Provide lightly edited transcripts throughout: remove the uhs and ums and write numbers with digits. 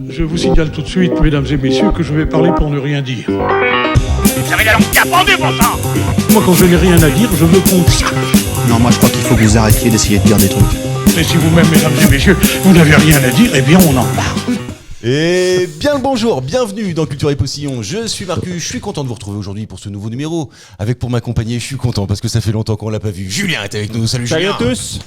Je vous signale tout de suite, mesdames et messieurs, que je vais parler pour ne rien dire. Vous avez la langue qui a pendu, bon sang. Moi, quand je n'ai rien à dire, je me confie. Non, moi je crois qu'il faut que vous arrêtiez d'essayer de dire des trucs. Et si vous-même, mesdames et messieurs, vous n'avez rien à dire, eh bien, on en parle. Et bien le bonjour, bienvenue dans Culture et Postillon. Je suis Marcus, je suis content de vous retrouver aujourd'hui pour ce nouveau numéro. Avec pour m'accompagner, je suis content parce que ça fait longtemps qu'on l'a pas vu. Julien est avec nous, salut Julien. Salut à tous.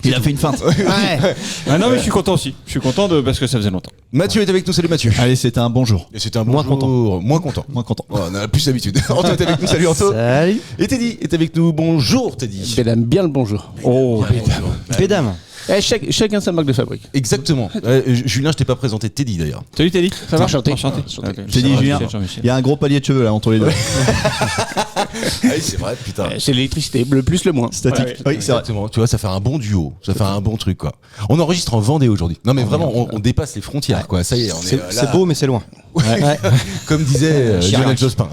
Il a fait une feinte. Ouais. Ah non mais je suis content aussi. Je suis content parce que ça faisait longtemps. Mathieu est avec nous, salut Mathieu. Allez, c'était un bonjour. Et c'était un Moins bonjour. Moins content. Moins content. Oh, on a plus d'habitude. Anto est avec nous, salut Anto. Salut. Et Teddy est avec nous, bonjour Teddy. Mesdames, bien le bonjour. Oh. Mesdames. Chacun sa marque de fabrique. Exactement. Julien, je t'ai pas présenté Teddy d'ailleurs. Salut Teddy. Ça va? Enchanté. Enchanté. J'ai dit Julien, il y a un gros palier de cheveux là entre les deux. Ah oui, c'est vrai, putain. C'est l'électricité, le plus, le moins. Statique. Ouais. Oui, c'est vrai. Exactement. Tu vois, ça fait un bon duo. Ça fait un bon truc, quoi. On enregistre en Vendée aujourd'hui. Non, mais vraiment, on dépasse les frontières, quoi. Ça y est, on est là. C'est beau, mais c'est loin. Comme disait Lionel Jospin.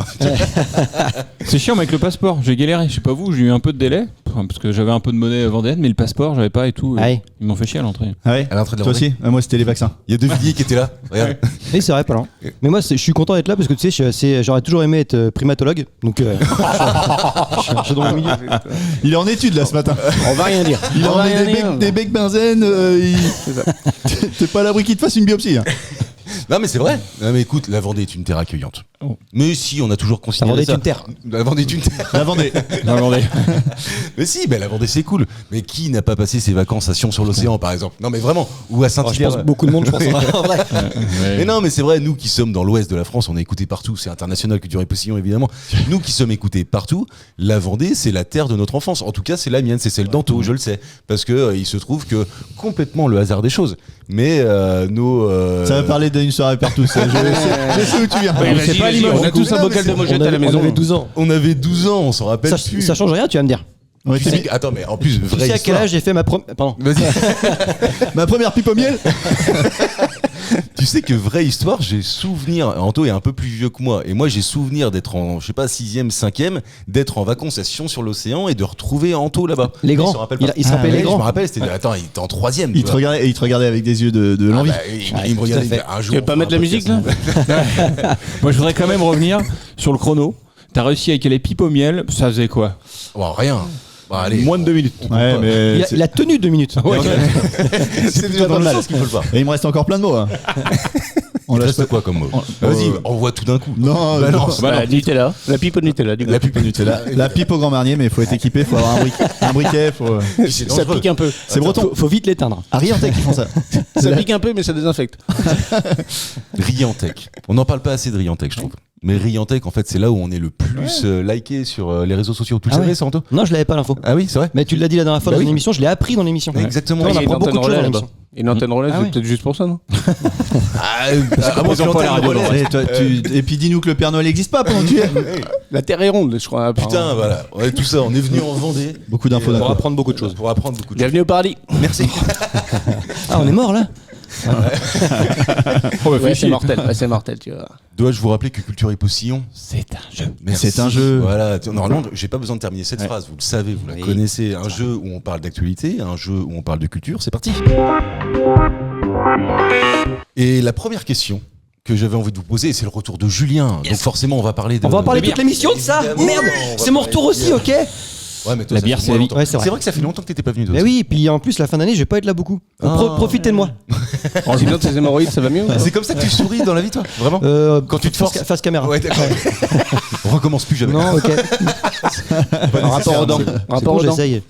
C'est chiant mais avec le passeport. J'ai galéré. Je sais pas vous, j'ai eu un peu de délai parce que j'avais un peu de monnaie vendéenne, mais le passeport j'avais pas et tout. Aïe. Ils m'ont fait chier à l'entrée. Ah ouais. À l'entrée de la Toi Vendée. aussi. Moi c'était les vaccins. Il y a deux Villiers qui étaient là. Regarde. Oui, c'est vrai, pas loin. Mais moi, je suis content d'être là parce que tu sais, j'aurais toujours aimé être primatologue. Donc, je suis dans le milieu. Il est en études là ce matin. On va rien dire. Il On en va met rien dire. des becs benzène. T'es pas à l'abri qu'il te fasse une biopsie. Hein. Non, mais c'est vrai. Non, mais écoute, la Vendée est une terre accueillante. Oh. Mais si, on a toujours La considéré Vendée est ça. une terre. La Vendée est une terre. La Vendée. Mais si, la Vendée c'est cool. Mais qui n'a pas passé ses vacances à Sion-sur-l'Océan, par exemple? Non, mais vraiment. Ou à Je Saint-Hilaire. pense beaucoup de monde, je pense. En vrai. Mais non, mais c'est vrai, nous qui sommes dans l'ouest de la France, on est écoutés partout, c'est international, Culture et Postillon évidemment. Nous qui sommes écoutés partout, la Vendée, c'est la terre de notre enfance. En tout cas, c'est la mienne, c'est celle d'Anto, je le sais. Parce que il se trouve que, complètement le hasard des choses, mais Ça va parler d'une soirée partout. Ça. Je sais où tu viens. C'est pas Limoges. On a tous un bocal de mojette à la maison. On avait 12 ans. on avait 12 ans, on s'en rappelle plus. Ça change rien, tu vas me dire. Ouais, Tu sais que- attends, mais en plus, Tu vraie sais à quel histoire. âge j'ai fait ma première. Pardon. Vas-y. Ma première pipe au miel. Tu sais que vraie histoire, j'ai souvenir, Anto est un peu plus vieux que moi, et moi j'ai souvenir d'être en, je sais pas, 6e, 5e, d'être en vacances à Sion-sur-l'Océan et de retrouver Anto là-bas. Les Il grands. s'en rappelle pas. Il se rappelle les Je me grands. rappelle, c'était, attends, il était en 3e. Il te regardait, et il te regardait avec des yeux de l'envie. Il me regardait, il me fait, un jour. Tu veux pas on fera mettre la un musique, podcast. Moi je voudrais quand même revenir sur le chrono. T'as réussi avec les pipes au miel. Ça faisait quoi? Bon, rien. Bon, allez. Moins de 2 minutes. Ouais, mais Il a tenu 2 minutes. C'est déjà dans le sens qu'il faut le voir. et il me reste encore plein de mots. Hein. On lâche reste pas. quoi comme mot? Vas-y, envoie tout d'un coup. Non, Bah non. Voilà, Nutella. La pipe au Nutella, du coup. La pub Nutella. La pipe au Grand Marnier, mais il faut être équipé, il faut avoir un briquet. Faut... C'est Ça dangereux. pique un peu. C'est breton. Faut vite l'éteindre. À Riantec, ils font ça. Ça pique un peu, mais ça désinfecte. Riantec. On n'en parle pas assez de Riantec, je trouve. Mais Riantec, en fait, c'est là où on est le plus liké sur les réseaux sociaux. Tu le Ah savais, ouais. ça, Anto? Non, je l'avais pas l'info. Ah oui, c'est vrai. Mais tu l'as dit la dernière fois Bah dans oui. une émission, je l'ai appris dans l'émission. Exactement. On Il y a apprend une beaucoup de antenne choses dans relais l'émission. là-bas. Une antenne relais, Ah c'est ouais. peut-être juste pour ça, non? Ils ont pas la radio, Et, et puis dis-nous que le Père Noël n'existe pas pendant que tu y es. La Terre est ronde, je crois. Putain, voilà. Ouais, tout ça, on est venu en Vendée. Beaucoup d'infos d'un Pour coup. apprendre beaucoup de choses. Pour apprendre beaucoup de choses. Bienvenue au paradis. Merci. Ah, on est mort là. Oh, bah, Ouais, fais c'est chier. mortel. Ouais, c'est mortel, tu vois. Dois-je vous rappeler que Culture et Postillon, C'est un jeu. merci. C'est un jeu. Voilà. Normalement, j'ai pas besoin de terminer cette phrase. Vous le savez, vous la Oui. connaissez. Un jeu où on parle d'actualité, un jeu où on parle de culture. C'est parti. Et la première question que j'avais envie de vous poser, c'est le retour de Julien. Donc forcément, on va parler de. On va en parler de toute l'émission de ça. Évidemment, Merde, on va c'est mon parler retour de aussi, bière. ok. Ouais, mais toi, La ça bière, fait c'est moins la vie. longtemps. Ouais, c'est vrai. C'est vrai que ça fait longtemps que t'étais pas venu. Toi Mais aussi. oui, puis en plus la fin d'année, je vais pas être là beaucoup. Donc, profitez de moi. Sinon, tes hémorroïdes, ça va mieux. C'est comme ça que tu souris dans la vie, toi. Vraiment. Quand tu te forces. face caméra. Ouais, d'accord. On recommence plus jamais. Non, ok. Pas Rapport aux dents. nécessaire. Rapport aux dents. J'essaye.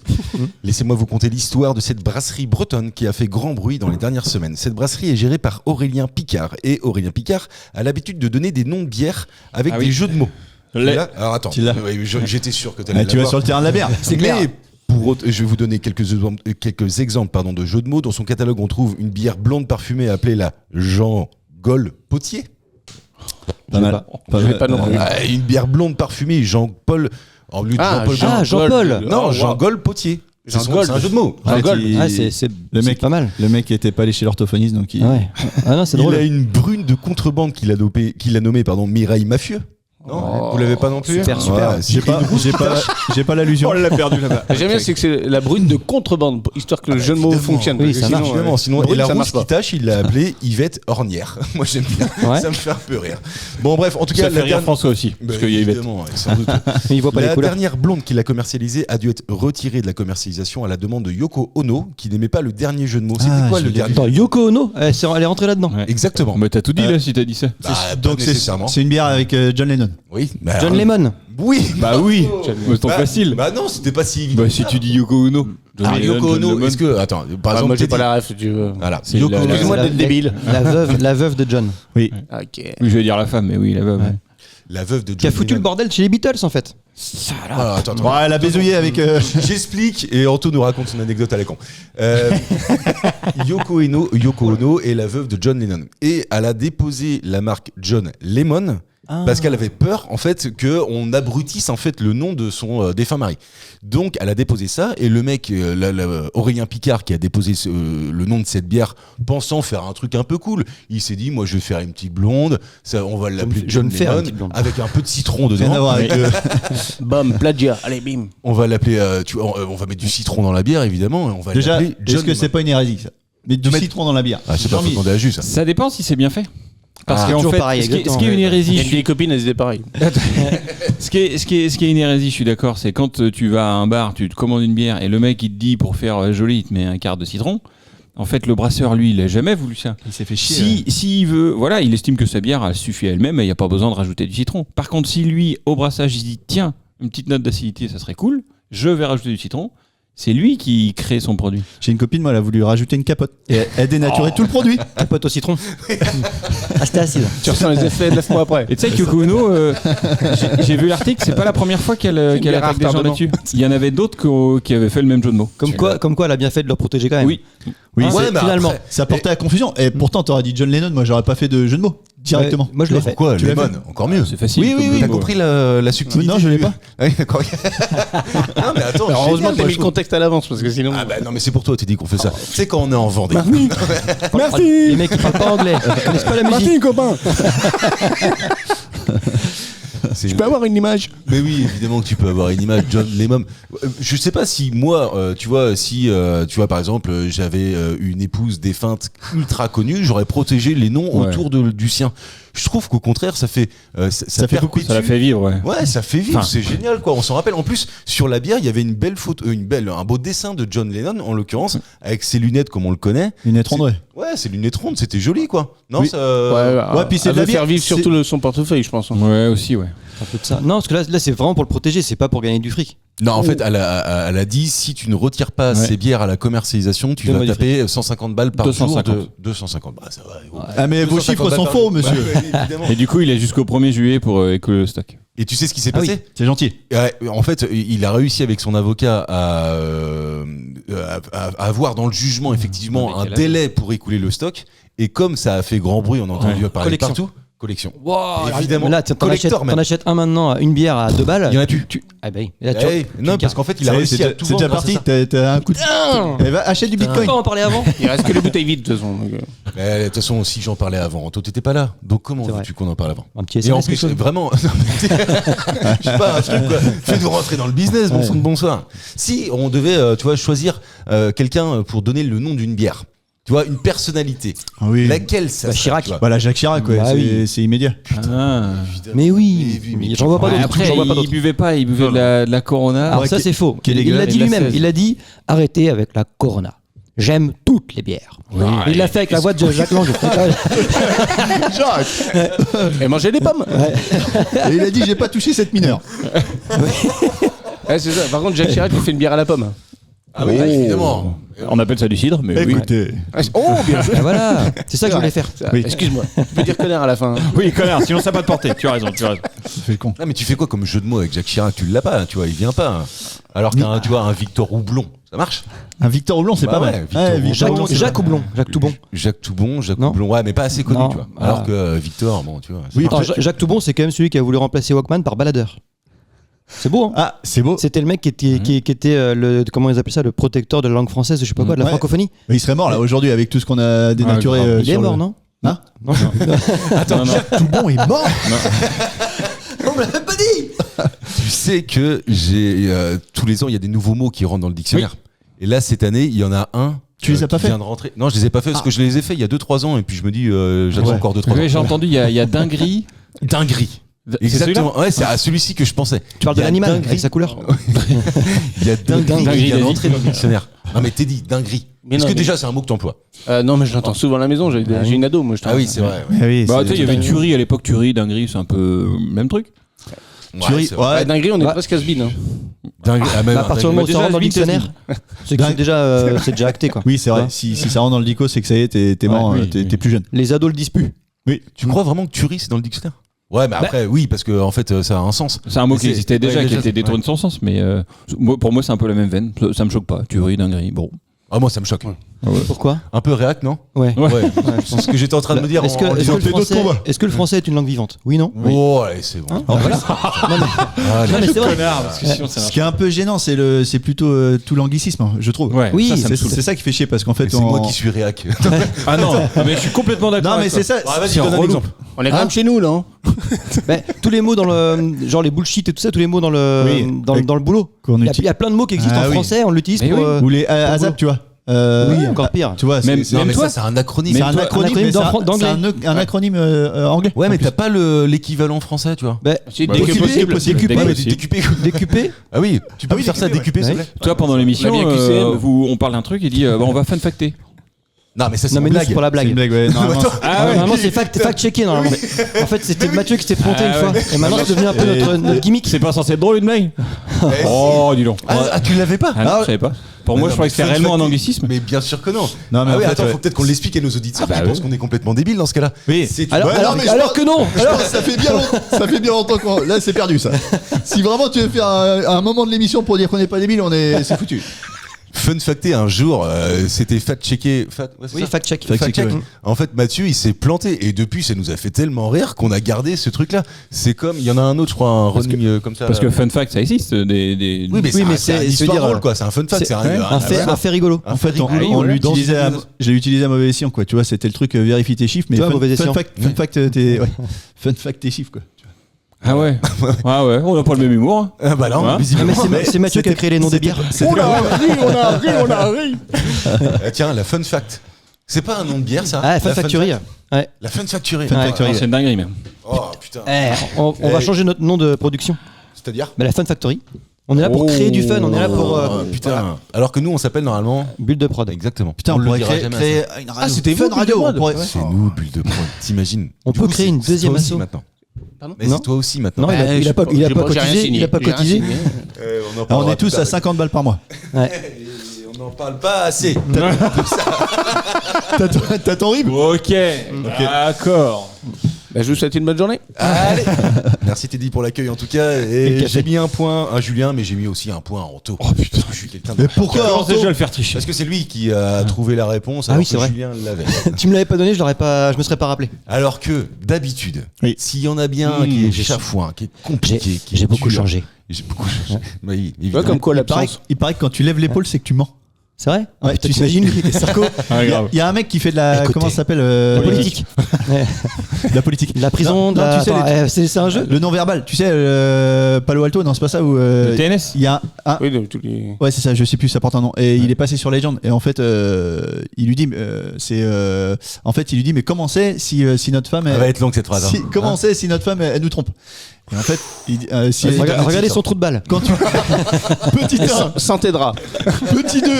Laissez-moi vous conter l'histoire de cette brasserie bretonne qui a fait grand bruit dans les dernières semaines. Cette brasserie est gérée par Aurélien Picard. Et Aurélien Picard a l'habitude de donner des noms de bières avec Ah des oui. jeux de mots. Je l'ai. Là, alors attends, Tu l'as. Ouais, j'étais sûr que tu allais Ah, tu vas sur le terrain de la bière. C'est clair. Mais pour autre, je vais vous donner quelques exemples de jeux de mots. Dans son catalogue, on trouve une bière blonde parfumée appelée la Jean Gol Potier. Pas mal. Pas Je vais mal. pas non plus. Ah, une bière blonde parfumée Jean-Paul. En lieu de Jean-Paul. Ah, Jean-Paul. Non, Jean Gol Potier. C'est un jeu de mots. Ah, Ah, c'est le mec, pas mal. Le mec était pas allé chez l'orthophoniste, donc il. Ah ouais. Ah non, c'est Il drôle. a une brune de contrebande qu'il a nommée Mireille Mafieux. Non, vous l'avez pas non plus. Super, super. J'ai pas l'allusion. l'a perdu là-bas. J'aime bien, c'est que c'est la brune de contrebande, histoire que le jeu de mots fonctionne. Oui, parce que ça marche. sinon, Évidemment, sinon, brune, et la ça rousse marche qui pas. tâche, il l'a appelée Yvette Ornière. Moi j'aime bien, Ouais. ça me fait un peu rire. Bon bref, en tout cas, Ça fait rire François aussi, Bah, parce qu'il y a Yvette. évidemment, ouais, sans doute. Mais il voit pas les La couleurs. dernière blonde qu'il a commercialisée a dû être retirée de la commercialisation à la demande de Yoko Ono, qui n'aimait pas le dernier jeu de mots. C'était quoi je le l'ai dernier Attends, Yoko Ono, elle est rentrée là-dedans. Ouais. Exactement. Mais t'as tout dit là si t'as dit ça. Bah, pas Donc nécessairement. c'est une bière avec John Lennon. Oui. Bah, John Lemon. Oui. Bah oui, c'est trop Bah, facile. Bah non, c'était pas si évident. Bah si tu dis Yoko Ono. Ah, John Yoko Lennon, John Ono, Lemon. est-ce que attends, par Ah, exemple, moi j'ai pas Teddy. la ref, si tu veux. Voilà. C'est Yoko la- Ono. Excuse-moi d'être débile. La veuve de John. Oui. Ok. Oui, je vais dire la femme, mais oui, la veuve. Ouais. La veuve de John Qui a foutu le Lennon. bordel chez les Beatles en fait. Ah, attends. Bon, elle a baisouillé avec. J'explique et Anto nous raconte son anecdote à la con. Yoko Ono est la veuve de John Lennon et elle a déposé la marque John Lemon parce qu'elle avait peur en fait que on abrutisse en fait le nom de son défunt mari. Donc elle a déposé ça et le mec Aurélien Picard qui a déposé le nom de cette bière pensant faire un truc un peu cool, il s'est dit moi je vais faire une petite blonde, ça, on va l'appeler je vais John me faire une Lemon petite blonde. avec un peu de citron Rien à dedans. voir avec. Bam, plagiat. Allez, bim. On va l'appeler, tu vois, on va mettre du citron dans la bière évidemment et on va Déjà, l'appeler John est-ce que c'est Lemon. pas une hérésie ça? Mais du mettre- citron dans la bière. Ah, c'est pas faut Jean-Mi. demander à Jus ça. Ça dépend si c'est bien fait. Parce Ah, qu'en toujours fait, pareil, ce qui est exactement. une Il y hérésie, a une vieille copine, elle disait pareil. ce qui est une hérésie, je suis d'accord, c'est quand tu vas à un bar, tu te commandes une bière et le mec il te dit pour faire joli, il te met un quart de citron. En fait, le brasseur, lui, il a jamais voulu ça. Il s'est fait chier. S'il veut, voilà, il estime que sa bière, elle suffit à elle-même et il n'y a pas besoin de rajouter du citron. Par contre, si lui, au brassage, il se dit tiens, une petite note d'acidité, ça serait cool, je vais rajouter du citron, c'est lui qui crée son produit. J'ai une copine, moi, elle a voulu rajouter une capote. Et elle dénaturait tout le produit. Capote au citron. Ah, c'était acide. Tu ressens les effets 9 mois après. Et tu sais que Yoko Ono, j'ai vu l'article, c'est pas la première fois qu'elle bière à attaque des gens retardement. là-dessus. Il y en avait d'autres qui avaient fait le même jeu de mots. Comme quoi, elle a bien fait de leur protéger quand même. Oui. Oui, Hein, c'est- mais finalement. après- ça portait à confusion. Et pourtant, t'aurais dit John Lennon, moi, j'aurais pas fait de jeu de mots directement. Ouais, moi, je l'ai fait. Pourquoi Tu l'as Lemon, encore mieux. C'est facile. Oui, comme oui, jeu oui, de T'as mots. compris la subtilité Non, je l'ai pas. Oui, d'accord. Non, mais attends, Alors, heureusement génial, que t'as moi, mis je le contexte à l'avance, parce que sinon. Ah bah non, mais c'est pour toi, t'es dit qu'on fait ça. Tu sais quand on est en Vendée. Ah, les mecs qui parlent pas anglais, ils connaissent pas la musique. copain. C'est- Je peux avoir une image. Mais oui, évidemment que tu peux avoir une image John Lemon. Je sais pas si moi, tu vois, si tu vois par exemple, j'avais une épouse défunte ultra connue, j'aurais protégé les noms Ouais. autour du sien. Je trouve qu'au contraire, ça fait Ça fait beaucoup, Ça la fait vivre, ouais. Ouais, ça fait vivre, Enfin. c'est génial quoi. On s'en rappelle. En plus, sur la bière, il y avait une belle photo, un beau dessin de John Lennon en l'occurrence, avec ses lunettes comme on le connaît. Une étrange. Ouais, ses lunettes rondes, c'était joli quoi. Non, Oui. ça. Ouais, puis c'est elle de la veut faire bière, vivre c'est- surtout son portefeuille, je pense. Ouais, aussi, ouais. Un peu de ça. Non, parce que là c'est vraiment pour le protéger, c'est pas pour gagner du fric. Non, en fait, elle a dit si tu ne retires pas Ouais. ces bières à la commercialisation, tu Donne-moi vas du taper 150 balles par 250. jour. 250. Bah, ça va. ouais. Ah, mais vos 250 chiffres balles sont par faux, jour. monsieur. Bah, ouais, évidemment. Et du coup, il est jusqu'au 1er juillet pour écouler le stock. Et tu sais ce qui s'est Ah oui. passé C'est gentil. Ouais, en fait, il a réussi avec son avocat à avoir dans le jugement effectivement Un un décalage. délai pour écouler le stock. Et comme ça a fait grand bruit, on a entendu Ouais. parler Collection. partout. Collection. Wow, Évidemment. Mais là, t'en Collector même. achètes un maintenant, une bière à 2 balles. Il y en a plus. Ah bah oui. Et là, tu Eh, non, parce qu'en fait, il a Ça y est, réussi à tout c'est déjà vendre grâce à parti. ça. T'as un coup de. Eh, va acheter du bitcoin. pas en parler avant. Il reste que les bouteilles vides, de toute façon. donc, Mais de toute façon, si j'en parlais avant, toi t'étais pas là. Donc comment C'est vrai. veux-tu qu'on en parle avant? Un petit Et en SMS. plus, quelque chose. vraiment, non, mais je sais pas, un truc quoi. Fais-nous rentrer dans le business, bon sang de bonsoir. Si on devait, tu vois, choisir quelqu'un pour donner le nom d'une bière, tu vois, une personnalité, Ah oui. laquelle ça Bah, serait, Chirac. tu vois Voilà, Jacques Chirac, ouais. Bah c'est oui. c'est immédiat. Ah. Mais oui, Mais j'en vois pas Ouais, d'autres. après, J'en vois pas il d'autres. buvait pas, il buvait de la Corona. Alors Ouais, ça qui- c'est faux. qui est Il l'a dégueulasse. dit Et de la lui-même. 16. Il a dit arrêtez avec la Corona. J'aime toutes les bières. Il l'a fait avec la voix de Jacques Lang. Et manger des pommes. Et il a dit j'ai pas touché cette mineure. Ouais, c'est ça. Par contre, Jacques Chirac, il fait une bière à la pomme. Ah oui, évidemment. On appelle ça du cidre, mais oui. Écoutez. Oh, bien joué. Ah, voilà, c'est ça que je voulais faire. Oui. Excuse-moi. Tu peux dire connard à la fin. Oui, connard, sinon ça va pas te porter. Tu as raison, tu as raison. Ça fait le con. Ah, mais tu fais quoi comme jeu de mots avec Jacques Chirac? Tu l'as pas, hein, tu vois, il vient pas. hein. Alors qu'un, tu vois, un Victor Houblon, ça marche? Un Victor Houblon, c'est Bah pas ouais, mal. Victor Ouais, Houblon. Victor Houblon, c'est Jacques pas mal. Houblon. Jacques Toubon. Jacques Toubon, Jacques Non. Houblon, ouais, mais pas assez connu, Non. tu vois. Ah. Alors que Victor, bon, tu vois. c'est Oui, pas- Attends, Jacques Toubon, c'est quand même celui qui a voulu remplacer Walkman par baladeur. C'est beau, hein. Ah, c'est beau. C'était le mec qui était le comment ils appellent ça, le protecteur de la langue française, je sais pas quoi, de la Ouais. francophonie. Mais il serait mort là aujourd'hui avec tout ce qu'on a dénaturé. grave. Il est sur mort, le- non Hein Non. Attends, Jacques Toubon est mort. On me l'a même pas dit. Tu sais que tous les ans, il y a des nouveaux mots qui rentrent dans le dictionnaire. Et là, cette année, il y en a un. Tu les as pas qui fait vient de rentrer. Non, je les ai pas fait parce que je les ai fait il y a 2-3 ans et puis je me dis, j'attends encore 2-3 ans. Oui, j'ai entendu, il y a dinguerie. Dinguerie. C'est Exactement. Ouais, c'est à celui-ci que je pensais. Tu parles Il y de a l'animal dinguerie. avec sa couleur. Il y a dinguerie qui Dinguerie, vient il a d'entrer dans le dictionnaire. Non, mais t'es dit dinguerie. Mais Est-ce non, que mais- déjà c'est un mot que t'emploies? Non, mais je l'entends souvent à la maison. J'ai une ado, moi. Ah oui, c'est vrai. Ouais. Ah oui, Bah, tu sais, il y avait tout à fait. tuerie à l'époque, tuerie, dinguerie, c'est un peu même truc. Tuerie, c'est vrai. ouais. Dinguerie, on est Bah. presque has-been. Hein. Dinguerie. Ah, même À partir du moment où Déjà, ça rentre dans le Asbin, dictionnaire, c'est que c'est déjà acté quoi. Oui, c'est vrai. Ouais. Si ça rentre dans le dico, c'est que ça y est, t'es mort, Ouais, oui, t'es oui. plus jeune. Les ados le disent plus. Oui. Tu crois vraiment que tuerie c'est dans le dictionnaire? Ouais, mais après, oui, parce que en fait, ça a un sens. C'est un mot Mais qui c'est- existait déjà, ouais, qui déjà, était détourné de son sens, mais pour moi, c'est un peu la même veine. Ça me choque pas. Tuerie, dinguerie, bon. Ah, moi, ça me choque. Pourquoi? Un peu réac, non? Ouais. Ouais. C'est ce que j'étais en train de me dire. Est-ce que, en est-ce disant que le français est une langue vivante? Oui, non? Oh, allez, c'est bon. Voilà. Allez. Non, mais c'est vrai. Ce qui est un peu gênant, c'est plutôt tout l'anglicisme, hein, je trouve. Ouais, Oui, ça me C'est saoule. c'est ça qui fait chier parce qu'en fait, C'est moi qui suis réac. Ah non, mais je suis complètement d'accord. Non, mais avec c'est toi. ça. Ah, vas-y, C'est donne un relou. exemple. On est quand même chez nous, là. Hein. Ben, tous les mots dans le genre les bullshit et tout ça, tous les mots dans le Oui. dans le boulot. Qu'on Il y utilise. a plein de mots qui existent Ah en oui. français, on l'utilise Mais pour. oui. Ou les ASAP, tu vois. Oui, encore pire. Tu vois, Même- Non, mais toi- ça, c'est un acronyme. c'est même un toi- acronyme, acronyme mais d'anglais. c'est un acronyme anglais. Ouais, en mais plus. t'as pas l'équivalent français, tu vois. Ben, Si, Bah, dès que possible, possible. possible. Décupé. Ouais, mais Possible. décupé. décupé. Ah oui, tu peux oui, faire ça décupé, décupé, s'il te ouais. plaît. Toi, pendant l'émission, On a bien QCM. on parle d'un truc, il dit on va fun-facter. Non, mais ça, c'est Non mais une nous blague. c'est pour la C'est une blague. blague, ouais. Normalement, Ah ouais. Normalement c'est fact-checké normalement. En fait c'était Mathieu qui s'était planté Ah une fois. ouais. Et maintenant c'est devenu un peu notre gimmick. C'est pas censé être drôle une blague. Eh, Oh, dis donc. Ah, tu l'avais pas? Ah non, je savais pas. Pour moi, je croyais que c'était réellement un anglicisme. Mais bien sûr que non. Non, mais Ah en oui, fait, attends, ouais. faut peut-être qu'on l'explique à nos auditeurs. Ah bah Je pense oui. qu'on est complètement débile dans ce cas-là. Oui. C'est Alors, Ouais, non, mais je alors pense- que non. Je pense que ça fait bien longtemps qu'on. Là, c'est perdu ça. Si vraiment tu veux faire un moment de l'émission pour dire qu'on n'est pas débile, c'est foutu. Fun facté, un jour, c'était fact-checké. Oui, fact-check. Fact-check, ouais. En fait, Mathieu, il s'est planté. Et depuis, ça nous a fait tellement rire qu'on a gardé ce truc-là. C'est comme, il y en a un autre, je crois, un running comme ça. Parce que fun fact, ça existe. Des... Oui, mais Oui, mais c'est une c'est histoire dire, drôle, quoi. C'est un fun fact. c'est un un fait rigolo. un En fait, rigolo. on voilà. l'utilisait Dans- je l'ai utilisé à mauvais escient, quoi. Tu vois, c'était le truc vérifie tes chiffres, mais Tu vois, mauvais fun escient. fact, fun fact tes chiffres, quoi. Ah ouais. Ah ouais, on n'a pas le même humour. Hein. Ah bah non, Hein Ah, visiblement. mais c'est Mathieu qui a créé les noms des bières. on a ri. Tiens, la fun fact. C'est pas un nom de bière, ça? Ah, Fun La Factory. fact. Ouais. La Fun Factory. Fun Ouais. Factory. C'est une dinguerie même. Oh putain. On va changer notre nom de production. C'est-à-dire? Bah, la Fun Factory. On est là pour créer du fun, on est là pour Oh, putain. Alors que nous, on s'appelle normalement. bulle de prod. Exactement. Putain, on le pourrait dira créer jamais une radio. Ah, c'était Fun vous, radio. Bulle de On pourrait- Prod. C'est nous, Bulle de Prod. T'imagines? On Du peut coup, créer une c'est deuxième toi aussi asso. maintenant. Pardon Mais Non. c'est toi aussi maintenant. Non, il a pas j'ai cotisé. rien signé, Il a pas j'ai rien cotisé. signé. On est tous à 50 balles par mois. Ouais. On n'en parle pas assez. T'as ton rib? Ok. D'accord. Bah, je vous souhaite une bonne journée. Allez. Merci Teddy pour l'accueil en tout cas. Et Et café. j'ai mis un point à Julien, mais j'ai mis aussi un point à Anto. Oh putain, je suis quelqu'un de. Mais pourquoi Commence Anto déjà à le faire tricher. Parce que c'est lui qui a trouvé la réponse Ah alors oui, c'est que vrai. Julien l'avait. Tu me l'avais pas donné, je me serais pas rappelé. Alors que d'habitude, Oui. s'il y en a bien qui est chafouin, qui est compliqué, qui est dur, changé. J'ai beaucoup changé. Oui, Tu vois, évidemment. comme quoi Il paraît que quand tu lèves l'épaule, c'est que tu mens. C'est vrai? Ouais, Putain, tu sais. t'imagines lui, Sarko. Ah, grave. Il y a un mec qui fait de la. Écoutez. Comment ça s'appelle Politique. De la politique. De la prison, de Non, la. tu sais, Attends, c'est un jeu? Le non-verbal. Tu sais, Palo Alto, non, c'est pas ça où. Le TNS. Il y a un. Oui, de tous les. Ouais, c'est ça, je sais plus, ça porte un nom. Et il est passé sur Legend. Et en fait, il lui dit, en fait, il lui dit, mais comment c'est si notre femme. Ça va être longue cette phrase. si- hein. comment c'est si notre femme, elle nous trompe? Et en fait, il dit, si elle- Regardez son trou de balle. quand tu. Petit 1, Sans t'aidera. petit 2,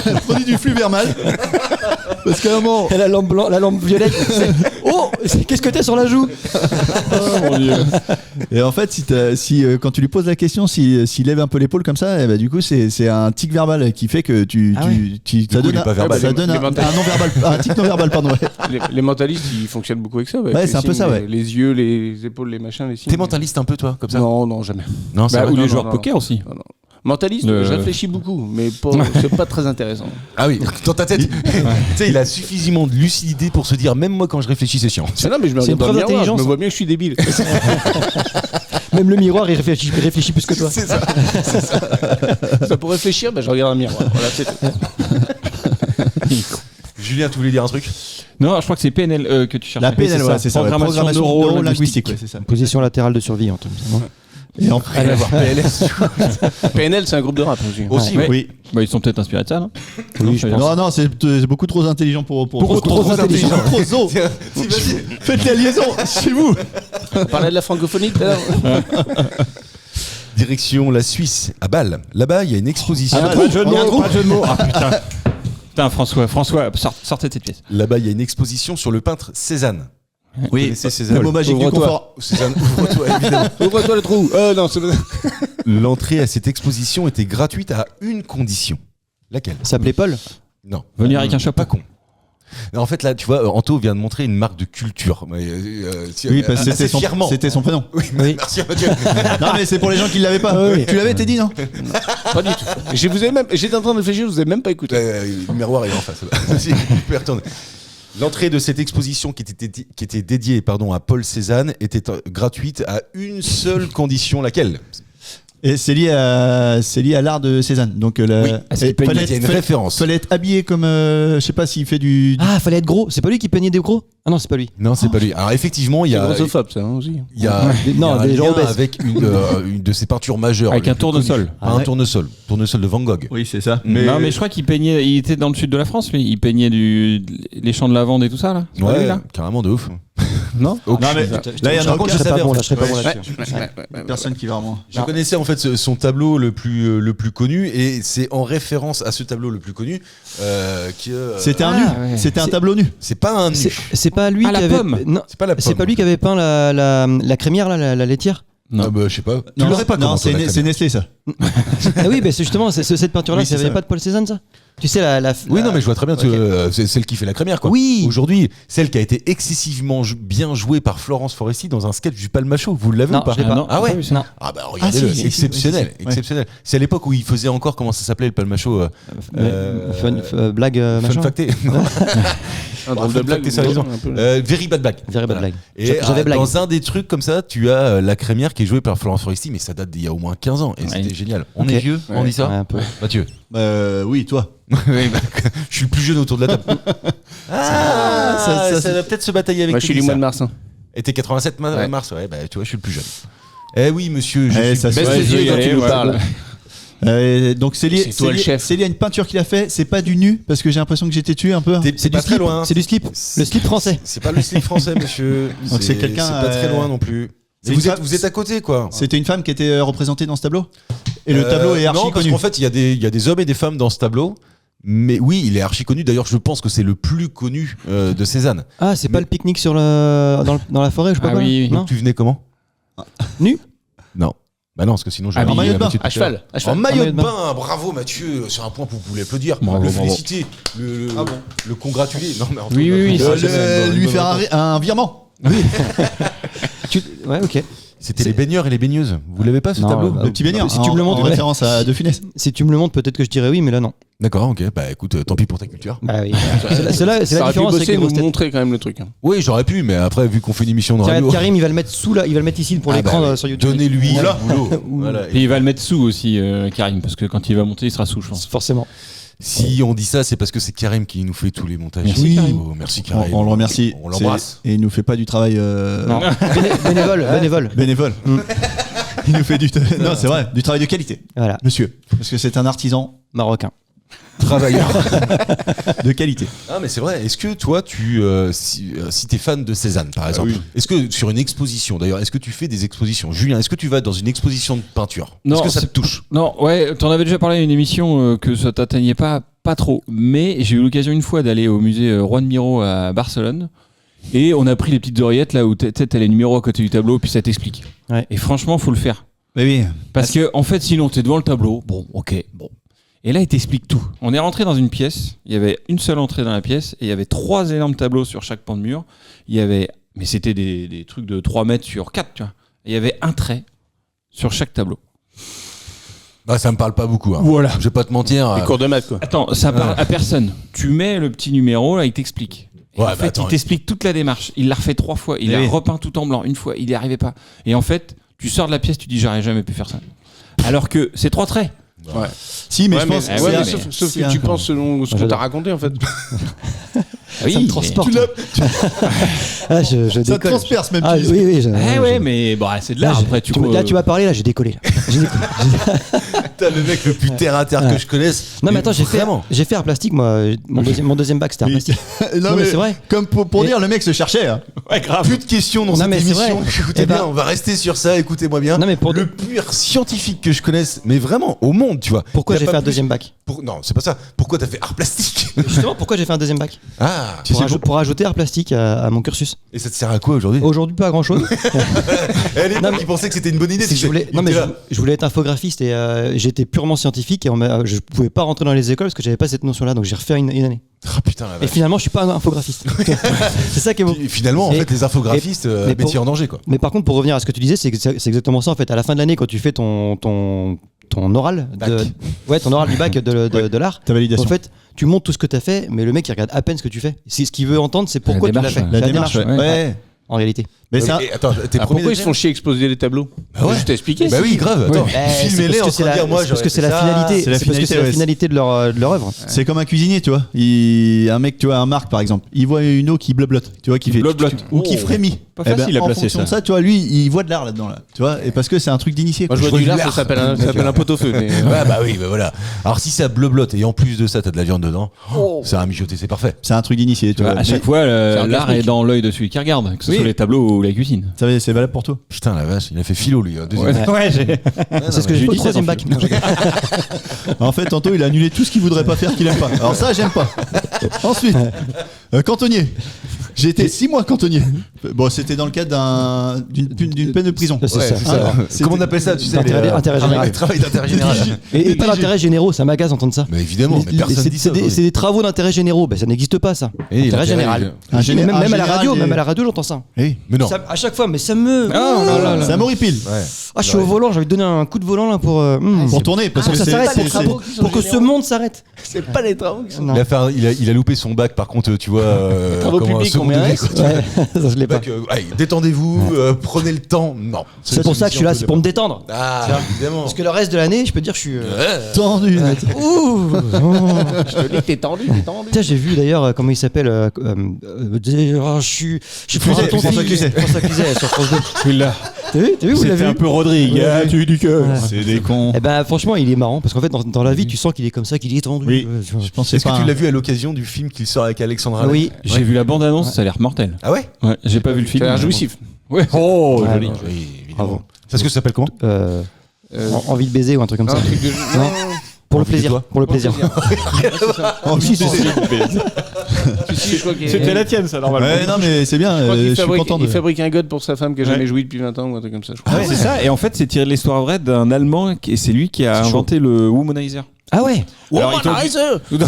elle prenait du flux mal. Parce qu'à un moment. La lampe blanche, la lampe violette. Oh, qu'est-ce que t'as sur la joue? Et en fait, quand tu lui poses la question, s'il lève un peu l'épaule comme ça, eh ben, du coup, c'est un tic verbal qui fait que Ah ouais. ça coup, donne, il est pas verbal. ça donne Les un mentalistes. non-verbal, un tic non-verbal, pardon. Ouais. Les mentalistes, ils fonctionnent beaucoup avec ça. Ouais, avec c'est les un peu signes, ça, ouais. Les yeux, les épaules, les machins, les signes. T'es mentaliste un peu toi, comme ça? Non, non, jamais. Non, c'est Bah, vrai. ou non, les non, joueurs de non. poker aussi. Non, non. Mentaliste, Le- je réfléchis beaucoup, mais c'est pas très intéressant. Ah oui, dans ta tête. Tu sais, il a suffisamment de lucidité pour se dire, même moi quand je réfléchis, c'est chiant. Mais non, mais je me C'est une regarde dans le preuve miroir, je d'intelligence. me vois bien que je suis débile. Même le miroir, il réfléchit plus que toi. C'est ça. Ça, pour réfléchir, bah, je regarde un miroir. Voilà, c'est tout. Julien, tu voulais dire un truc? Non, je crois que c'est PNL que tu cherches. La PNL, ouais, c'est ça. ouais. Programmation neuro-linguistique. ouais, c'est ça. Position latérale de survie, un truc. Non Et en Rien à voir, PLS. PNL, c'est un groupe de rap aussi. Aussi, Ouais. oui. Bah, ils sont peut-être inspirés de ça, non Oui, je pense. Non, c'est beaucoup trop intelligent pour trop intelligent. Trop zo. Faites la liaison chez vous. On parlait de la francophonie tout à l'heure. Direction la Suisse, à Bâle. Là-bas, il y a une exposition. Ah, pas de jeu de mots, pas de jeu de mots. Ah putain. Putain, François, sortez de cette pièce. Là-bas, il y a une exposition sur le peintre Cézanne. Vous Oui, connaissez Cézanne le mot magique du Ouvre-toi. confort. Cézanne, ouvre-toi, évidemment. Ouvre-toi le trou. Non, c'est L'entrée à cette exposition était gratuite à une condition. Laquelle? Ça s'appelait Paul. Non. Venir avec un chapeau. Pas con. En fait, là, tu vois, Anto vient de montrer une marque de culture. Oui, parce que assez fièrement. c'était son prénom. Oui, merci Mathieu. Non, mais c'est pour les gens qui l'avaient pas. Oui. Tu l'avais, t'es dit, non? pas du tout. J'étais en train de réfléchir, je vous ai même pas écouté. Le miroir est en face. Si, vous pouvez retourner. L'entrée de cette exposition qui était dédiée à Paul Cézanne était gratuite à une seule condition, laquelle? Et c'est lié à l'art de Cézanne. Donc, Oui. Est-ce qu'il peut Il y a une référence. Fallait être habillé comme, je sais pas s'il fait du. Ah, fallait être gros. C'est pas lui qui peignait des gros? Ah non, c'est pas lui. Non, c'est pas lui. Alors effectivement, il y C'est a grossophobe, ça aussi. il y a Non, un des gens lien obèses. avec une de ses peintures majeures. Avec les un plus tournesol. connues. Un tournesol de Van Gogh. Oui, c'est ça. Non, mais je crois qu'il peignait. Il était dans le sud de la France, lui. Il peignait les champs de lavande et tout ça, là. C'est pas lui, Ouais, là carrément de ouf. Non. Non, mais là, il y en a Par contre, aucun. je serais pas bon là. Je serais pas Ouais. bon là-dessus. Personne qui va vraiment. Je connaissais en fait son tableau le plus connu et c'est en référence à ce tableau le plus connu que C'était un Ah, nu. ouais. C'était un C'est- tableau nu. c'est pas un nu. C'est pas lui Ah, qui la avait. pomme. Non, C'est pas la pomme. c'est pas lui qui avait peint la crémière là, la laitière. Ah bah, je sais pas. Tu Non, l'aurais pas non, comment, toi, la c'est crème. Nestlé ça. Ah oui, c'est justement cette peinture là, Oui, ça c'est avait ça. pas de Paul Cézanne ça. Tu sais Oui, non, mais je vois très bien. Ok. C'est celle qui fait la crémière, quoi. Oui. Aujourd'hui, celle qui a été excessivement bien jouée par Florence Foresti dans un sketch du Palmacho. Vous l'avez Non, ou pas? je l'ai pas. non. Ah ouais. Non. Ah bah regardez-le, si, si, exceptionnel, si, si. exceptionnel. C'est à l'époque où il faisait encore comment ça s'appelait le Palmacho. Blague machin. Fun facté. Un drôle de Fun blague, facté, sérieusement. un peu. Very bad blague. Very bad Voilà. blague. Et J'avais blague. dans un des trucs comme ça, tu as la crémière qui est jouée par Florence Foresti, mais ça date d'il y a au moins 15 ans et c'était génial. On Ok. est vieux, on dit ça. Ouais, un peu. Mathieu. Oui, toi. Oui, bah, je suis le plus jeune autour de la table. Ça va peut-être se batailler avec Moi, je suis Teddy, du mois ça. de mars. hein. Et t'es 87 Ouais. mars, ouais, bah tu vois, je suis le plus jeune. Eh oui, monsieur, je Eh, suis ça se Baisse Ouais, les je vais yeux y quand aller, tu nous ouais. parles. Donc c'est lié, C'est toi le chef. c'est lié à une peinture qu'il a fait. C'est pas du nu parce que j'ai l'impression que j'étais tué un peu. C'est du pas très slip. loin. C'est du slip. Le slip français. C'est pas le slip français, monsieur. Donc c'est quelqu'un, C'est pas très loin non plus. c'est Vous une êtes, vous êtes à côté, quoi. C'était une femme qui était représentée dans ce tableau. Et le tableau est archi Non, parce connu. qu'en fait, il y a des hommes et des femmes dans ce tableau. Mais oui, il est archi connu. D'ailleurs, je pense que c'est le plus connu de Cézanne. Ah, c'est Mais- pas le pique-nique sur dans la forêt, je sais pas Ah quoi. oui, oui. Non. Donc tu venais comment? Nu. Non. Bah non, parce que sinon je. En maillot de bain. À cheval. À En cheval. maillot de bain, bravo Mathieu, c'est un point pour vous l'applaudir, Bravo, le bravo. féliciter, le congratuler. Non, mais en tout Oui, cas, oui, oui, Lui faire un virement. Ouais, ok. C'était les baigneurs et les baigneuses. Vous l'avez pas ce Non, tableau? bah, Le petit baigneur. Si tu me le montres, en ouais. référence à De Funès. Si tu me le montres, peut-être que je dirais oui, mais là non. D'accord, ok. Bah écoute, tant pis pour ta culture. Bah oui. C'est la Ça aurait pu différence avec bosser les et nous grosses têtes. montrer quand même le truc. hein. Oui, j'aurais pu, mais après, vu qu'on fait une émission de Tiens, radio. Karim, il va le mettre sous là, il va le mettre ici pour Ah l'écran bah oui. sur YouTube. Donnez-lui Oula. le boulot. Voilà. Et il va le mettre sous aussi, Karim, parce que quand il va monter, il sera sous, je pense. Forcément. Si on dit ça, c'est parce que c'est Karim qui nous fait tous les montages. Merci, Oui. Karim. Oh, merci Karim. On le remercie. On l'embrasse. Et il nous fait pas du travail Non. Bénévole. bénévole. Il nous fait non, c'est vrai, du travail de qualité, Voilà. monsieur. Parce que c'est un artisan Marocain. Travailleur. de qualité. Ah mais c'est vrai. Est-ce que toi, si t'es fan de Cézanne, par exemple, est-ce que sur une exposition, d'ailleurs, est-ce que tu fais des expositions, Julien? Est-ce que tu vas dans une exposition de peinture? Non, Est-ce que ça te c'est- touche? Non, ouais, t'en avais déjà parlé à une émission que ça t'atteignait pas trop. Mais j'ai eu l'occasion une fois d'aller au musée Juan Miró à Barcelone. Et on a pris les petites oreillettes là où t'as les numéros à côté du tableau, puis ça t'explique. Ouais. Et franchement, faut le faire. Mais oui. Parce que, en fait, sinon, t'es devant le tableau. Bon, ok, bon. Et là, il t'explique tout. On est rentré dans une pièce. Il y avait une seule entrée dans la pièce. Et il y avait 3 énormes tableaux sur chaque pan de mur. Il y avait, mais c'était des trucs de 3 mètres sur 4, tu vois. Et il y avait un trait sur chaque tableau. Bah ça me parle pas beaucoup. Hein. Voilà. Je vais pas te mentir. Les cours de maths, quoi. Attends, ça parle à personne. Tu mets le petit numéro, là, il t'explique. Et Ouais, en bah fait, attends, il t'explique toute la démarche. Il l'a refait 3 fois. Il Mais a oui. repeint tout en blanc une fois. Il n'y arrivait pas. Et en fait, tu sors de la pièce, tu dis j'aurais jamais pu faire ça. Alors que c'est 3 traits. Ouais. Si, mais Ouais, je pense. mais- ouais, c'est mais un- sauf c'est que tu un- penses selon ce que J'adore. t'as raconté en fait. Oui, ça me mais- transporte. Tu l'as- Ah, je Ça te décolle. transperce même. Ah, tu dis. oui, oui. Eh ouais, mais bon, c'est de l'art. Après, Là, tu m'as parlé, là, j'ai décollé. Là. J'ai décollé. Putain, le mec le plus terre à terre que je connaisse. Non, mais attends, j'ai vraiment. fait art plastique, moi. Mon deuxième bac, c'était art Oui. plastique. Non, mais c'est vrai. Comme pour Et- dire, le mec se cherchait. Hein. Ouais, grave. Plus de questions dans Non, cette mais c'est émission. vrai. Écoutez Eh ben- bien, on va rester sur ça. Écoutez-moi bien. Non, mais pour le pur scientifique que je connaisse, mais vraiment au monde, tu vois. Pourquoi Y a j'ai pas fait un plus- deuxième bac Non, c'est pas ça. Pourquoi t'as fait art plastique? Justement, pourquoi j'ai fait un deuxième bac Ah. pour ajouter art plastique à mon cursus. Et ça te sert à quoi aujourd'hui? Aujourd'hui, pas grand chose. Elle est Non, qui mais- pensait que c'était une bonne idée. tu sais. Non, mais Il était là. je voulais être infographiste et j'étais purement scientifique et je pouvais pas rentrer dans les écoles parce que j'avais pas cette notion-là, donc j'ai refait une année. Ah putain la Et vache. finalement, je suis pas un infographiste. C'est ça qui est beau. Et finalement, en Et- fait, les infographistes, mais pour- métier en danger, quoi. Mais par contre, pour revenir à ce que tu disais, c'est exactement ça en fait. À la fin de l'année, quand tu fais ton oral, ton oral du bac de l'art, Ta validation. en fait, tu montres tout ce que tu as fait, mais le mec il regarde à peine ce que tu fais. Ce qu'il veut entendre, c'est pourquoi tu l'as démarche, fait. ouais. La C'est démarche. ouais. Ouais. En réalité. Mais c'est un- Et attends, t'es premier. Pourquoi ils se font chier à exposer les tableaux? Bah ouais. Je t'ai expliqué. Bah oui, grave. Attends, C'est filmez-les en parce que train de dire moi, c'est parce que c'est j'aurais la fait ça. finalité. C'est la C'est parce que c'est finalité, la ouais. finalité de leur œuvre. C'est comme un cuisinier, tu vois. Un mec, tu vois, un Marc par exemple, il voit une eau qui blablote, tu vois, qui fait Blablote. ou qui frémit. Pas Eh ben, facile à en placer, fonction de ça. ça, tu vois, lui, il voit de l'art là-dedans, là, tu vois, et parce que c'est un truc d'initié. Moi, quoi. je vois du lard, lard. ça s'appelle un pot-au-feu. Mais Ouais, bah oui, bah voilà. Alors si ça bleu-blotte et en plus de ça, t'as de la viande dedans, ça a mijoté, c'est parfait. C'est un truc d'initié, tu vois. À Mais chaque fois, un l'art plastique. est dans l'œil de celui qui regarde, que ce Oui. soit les tableaux ou la cuisine. ça va, c'est valable pour toi. Putain la vache, il a fait philo lui. Deuxième. Ouais, C'est ce que j'ai fait au troisième bac. En fait, Anto, il a annulé tout ce qu'il voudrait pas faire, qu'il aime pas. Alors ça, j'aime pas. Ensuite, cantonnier. J'ai été 6 mois cantonnier. Bon, c'était dans le cadre d'une peine de prison. C'est Ouais, ça. c'est ça. Comment on appelle ça, tu sais Intérêt général. Travail d'intérêt général. Et pas d'intérêt généraux, ça m'agace d'entendre ça. Mais évidemment, mais personne C'est dit ça. c'est des travaux d'intérêt généraux, ben ça n'existe pas ça. Et Intérêt l'intérêt, général. Un géné- Même un à la général, radio, il est- même à la radio, j'entends ça. Oui. Mais non. À chaque fois, mais ça me. Ça m'horripile. Ouais. Ah, je suis au volant, j'ai envie de donner un coup de volant là pour. Pour tourner, parce Pour que que ça c'est- s'arrête, c'est- pour que ce monde s'arrête. c'est pas les travaux qui sont. Non. Il a loupé son bac, par contre, tu vois. Travaux comment, publics, second on met un degré, S. quoi. Ouais, ça je l'ai pas. Bac, allez, détendez-vous, prenez le temps. Non. C'est pour ça que je suis là, c'est pour me détendre. Ah, évidemment. Parce que le reste de l'année, je peux te dire, je suis. tendu. Ouh. Je te dis que t'es tendu, t'es tendu. Tiens, j'ai vu d'ailleurs comment il s'appelle. Je suis Cluzet, François François Cluzet. François Cluzet sur France 2. Il l'a. T'as vu vous l'avez C'était un vu peu Rodrigue. Ouais. Ah, tu dis que Ouais. c'est des cons. Eh ben franchement, il est marrant parce qu'en fait dans la vie, tu sens qu'il est comme ça, qu'il est tendu. Oui. Tu vois. Je pensais Est-ce pas. que tu l'as vu à l'occasion du film qu'il sort avec Alexandra Lamy? Oui. J'ai vu la bande-annonce, ça a l'air mortel. Ah ouais? Ouais, j'ai pas vu le film. Ça a l'air jouissif. Ouais. Oh, Ouais, joli. ouais. Oui, évidemment. Bravo. Parce que ça s'appelle comment? Envie de baiser ou un truc comme Non, ça. un truc de. Non. Pour le Envie de plaisir. quoi Pour le plaisir. Envie de- Si, je crois qu'il C'était la tienne, ça, normalement. Ouais, non, mais c'est bien. Je crois qu'il je suis fabrique, content de. il fabrique un god pour sa femme qui a Ouais. jamais joui depuis 20 ans ou un truc comme ça. Je crois. Ah ouais, c'est ça. Et en fait, c'est tiré de l'histoire vraie d'un Allemand et c'est lui qui a C'est chaud. inventé le womanizer. Ah ouais. Alors, il te-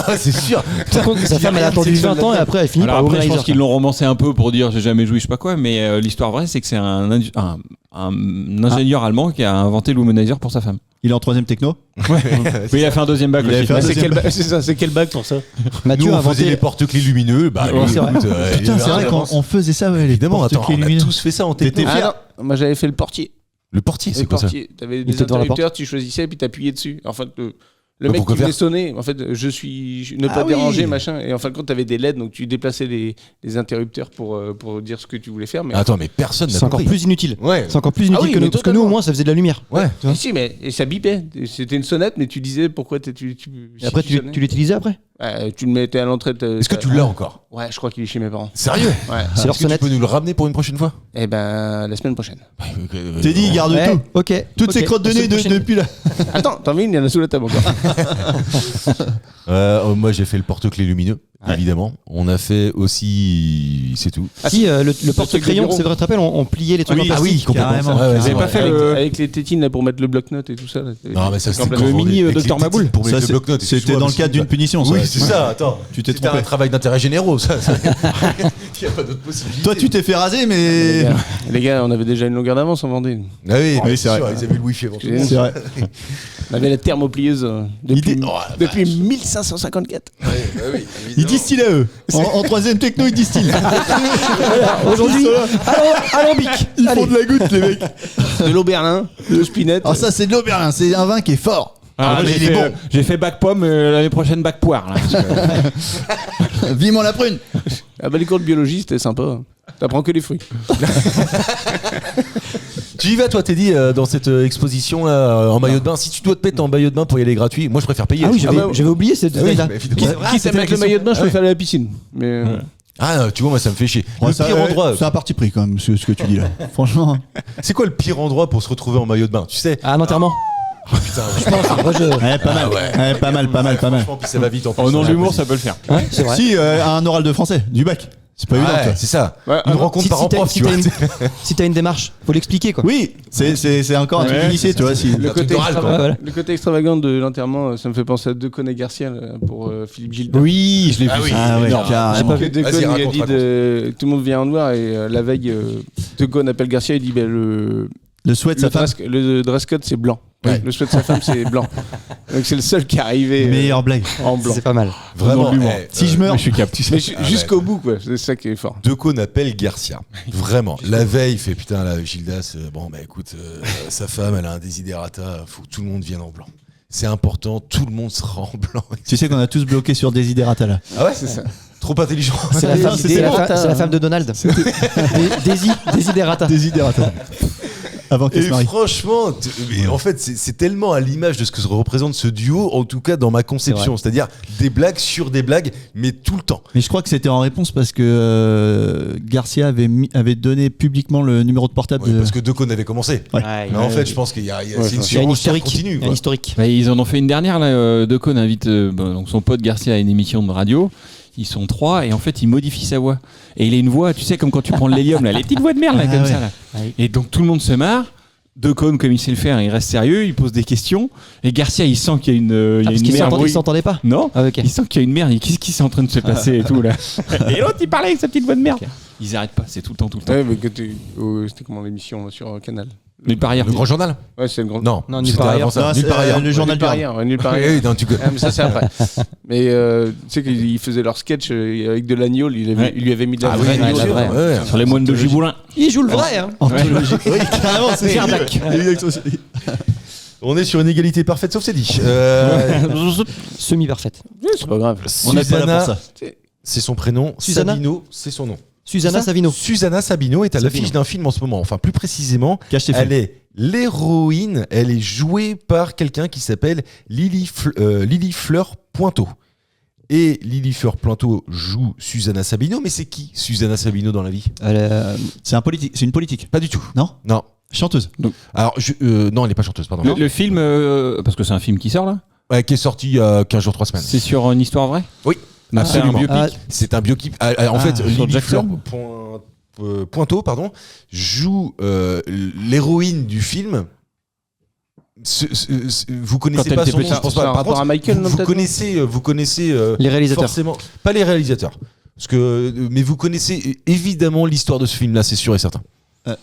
Ah, c'est sûr. Par contre, sa femme elle a attendu 20 ans et après elle finit Alors par après, je pense womanizer. qu'ils l'ont romancé un peu pour dire j'ai jamais joué, je sais pas quoi, mais l'histoire vraie, c'est que c'est un ingénieur allemand qui a inventé le womanizer pour sa femme. Il est en 3ème techno. Mais il a fait un deuxième bac Il avait aussi. fait un C'est deuxième quel bac- c'est ça, c'est quel bac pour ça? Mathieu Nous, a on faisait inventé. les porte-clés lumineux. Bah, Ouais, lui, c'est vrai. écoute, Putain, c'est vrai qu'on faisait ça, ouais, les Évidemment, attends, porte-clés on a lumineux. tous fait ça en techno. T'étais fier. Ah non, moi j'avais fait le portier. Le portier, Le c'est quoi ça? portier. T'avais était des devant la interrupteurs, tu choisissais et puis t'appuyais dessus. En fait, le Bah, mec pourquoi qui venait faire sonner, en fait, ne pas Ah oui. déranger, machin. Et en fin de compte, t'avais des LED, donc tu déplaçais les interrupteurs pour dire ce que tu voulais faire. Mais Attends, mais personne n'a C'est encore compris. plus inutile. Ouais. C'est encore plus inutile oui, que mais nous. Parce que nous, au totalement. moins, ça faisait de la lumière. Ouais. Mais si, mais et ça bipait. C'était une sonnette, mais tu disais pourquoi Et après, tu l'utilisais après tu le mettais à l'entrée de. Est-ce que tu l'as encore? Ouais, je crois qu'il est chez mes parents. Sérieux? Ouais. C'est leur Est-ce que tu sonnette. peux nous le ramener pour une prochaine fois? Eh ben, la semaine prochaine. T'es dit, il garde Ouais, tout. ok. Toutes ok. ces crottes de nez La semaine prochaine. depuis là. Attends, t'en veux une, il y en a sous la table encore. Moi, j'ai fait le porte-clés lumineux, évidemment. On a fait aussi. C'est tout. Si, le truc de porte-crayon, bureau. c'est vrai, tu te rappelles, on pliait les trucs en plastique. complètement. carrément. Ouais, Vous avez c'est pas vrai. fait avec, le- avec les tétines là, pour mettre le bloc-notes et tout ça. Là. Non, mais ça, c'était Le quand on mini, avec les Dr. tétines Maboul. pour mettre Ça, le c'est- bloc-notes. C'était Excuse-moi, dans le mais cadre d'une punition. ça. Oui, c'est ça, attends. Tu t'es C'était trompé. un travail d'intérêt généraux, ça. Il n'y a pas d'autre possibilité. Toi, tu t'es fait raser, Les mais. gars, les gars, on avait déjà une longueur d'avance en Vendée. Ah oui, Oui, c'est sûr, vrai. Ils avaient le wifi avant tout. C'est C'est vrai. On avait la thermoplieuse Idée- depuis 1554. Ils distillent à eux. En 3ème techno, ils distillent. Aujourd'hui, alambic. Ils font de la goutte, les mecs. De l'eau Berlin, de l'eau Spinette. Alors, ça, c'est de l'eau Berlin. C'est un vin qui est fort. Ah, mais il est bon. J'ai fait bac pomme, l'année prochaine bac poire. Là, parce que- Vivement la prune. Ah bah les cours de biologie c'était sympa. T'apprends que les fruits. Tu y vas, toi, Teddy, dans cette exposition là, en maillot de bain. Si tu dois te mettre en maillot de bain pour y aller gratuit, moi je préfère payer. Ah oui, je sais pas. j'avais oublié cette détail-là. bah, évidemment. Quitte à mettre le maillot de bain, je préfère aller à la piscine. Mais Ah, tu vois, moi ça me fait chier. Ouais, Le ça, pire endroit, c'est un parti pris quand même, ce que tu dis là. Franchement. c'est quoi le pire endroit pour se retrouver en maillot de bain? Tu sais? Ah, un enterrement. Putain, Moi, je... Ouais, pas mal. Ouais, pas mal, pas mal, pas mal. franchement, puis ça va vite en plus. Au nom de Ouais, l'humour, vas-y. ça peut le faire. Ouais, c'est vrai. Si, un oral de français, du bac. C'est pas évident. Ouais, toi. c'est ça. Ouais, Une ah non, rencontre Si, par en prof, tu vois. si t'as une démarche, faut l'expliquer quoi. Oui, c'est encore un truc Ouais, du lycée, tu vois. Si... le un truc côté, d'oral, quoi. Ouais, voilà. le côté extravagant de l'enterrement, ça me fait penser à Decaune et Garcia là, pour Philippe Gilbert. Oui, je l'ai vu. oui. Ah ouais, Énorme. carrément. Que Decaune Vas-y, il a raconte, dit tout le monde vient en noir et la veille Decaune appelle Garcia et dit le Le souhait de sa femme. le dress code c'est blanc. Ouais. Le souhait de sa femme c'est blanc. Donc c'est le seul qui est arrivé Meilleure blague. en blanc. C'est pas mal. Vraiment. Au nom de l'humour. Si je meurs. Mais je suis cap, tu sais. Mais Ah jusqu'au bout quoi, c'est ça qui est fort. Decaune appelle Garcia. Vraiment. La veille, il fait putain, là, Gildas, bon, bah écoute, sa femme, elle a un désidérata, faut que tout le monde vienne en blanc. C'est important, tout le monde sera en blanc. Tu sais qu'on a tous bloqué sur Desiderata là. Ah ouais, C'est ça. Trop intelligent. C'est la, femme, c'est c'est la bon, fa- c'est la femme de Donald. Desiderata. Desiderata. Avant qu'elle Et se marie. franchement, mais en fait, c'est tellement à l'image de ce que se représente ce duo, en tout cas dans ma conception. C'est-à-dire des blagues sur des blagues, mais tout le temps. Mais je crois que c'était en réponse parce que Garcia avait donné publiquement le numéro de portable Oui, de... parce que Decaune avait commencé. Ouais. Mais en fait, je pense qu'il y a, c'est une Il y a une surenchère historique. continue. Il y a quoi. une historique. Bah, ils en ont fait une dernière là. Decaune invite donc son pote Garcia à une émission de radio. Ils sont 3 et en fait il modifie sa voix. Et il a une voix, tu sais, comme quand tu prends de l'hélium là, les petites voix de merde là, Ah comme ouais. ça là. Et donc tout le monde se marre. Decaune, comme il sait le faire, il reste sérieux, il pose des questions. Et Garcia, il sent qu'il y a une, il y a Parce une qu'ils merde. s'entendaient pas. Non, Ah, ok. il sent qu'il y a une merde. Qu'est-ce qui est en train de se passer et tout là. Et l'autre, il parlait avec sa petite voix de merde. Ils arrêtent pas, c'est tout le temps, tout le temps. Ouais, mais c'était comment l'émission sur Canal. Nulle part ailleurs. Le grand journal? Ouais, c'est le grand. Non, Non, nulle c'était part avant ailleurs. ça. Non, Nulle c'est, part ailleurs. le journal Nulle part du ailleurs. Nulle part Oui, ailleurs. oui, non, tu Ah, mais ça c'est après. Mais tu sais qu'ils faisaient leur sketch avec de l'agneau, il lui avait mis de la Ah vraie oui, ouais, agneau. la vraie. Ouais. Sur les moines de Giboulin. Il joue le vrai. Hein. Anthologie. Oui, carrément, c'est Gerdac. On est sur une égalité parfaite, sauf c'est dit. Semi-parfaite. C'est pas grave. On n'est pas là pour Susanna, ça. c'est son prénom. Susanna Sabino, c'est son nom. Susanna Savino. Susanna Sabino est à l'affiche d'un film en ce moment. Enfin, plus précisément, Cache tes elle films. est l'héroïne. Elle est jouée par quelqu'un qui s'appelle Lily Fleur Pointeau. Et Lily Fleur Pointeau joue Susanna Sabino. Mais c'est qui Susanna Sabino dans la vie? C'est une politique. Pas du tout. Non. Non. Chanteuse. Alors, non, elle n'est pas chanteuse, pardon. Le film, parce que c'est un film qui sort là, Ouais, qui est sorti il y a 15 jours, 3 semaines. c'est sur une histoire vraie. Oui, Donc c'est un absolument. biopic. C'est un biopic. En fait, sur Lily Fleur Jackson Pointeau, joue l'héroïne du film. Vous connaissez Quand elle pas était son nom, petite, je pense c'est pas. un Par rapport contre, à Michael, non, vous peut-être, connaissez Les réalisateurs. forcément pas les réalisateurs, parce que mais vous connaissez évidemment l'histoire de ce film-là, c'est sûr et certain.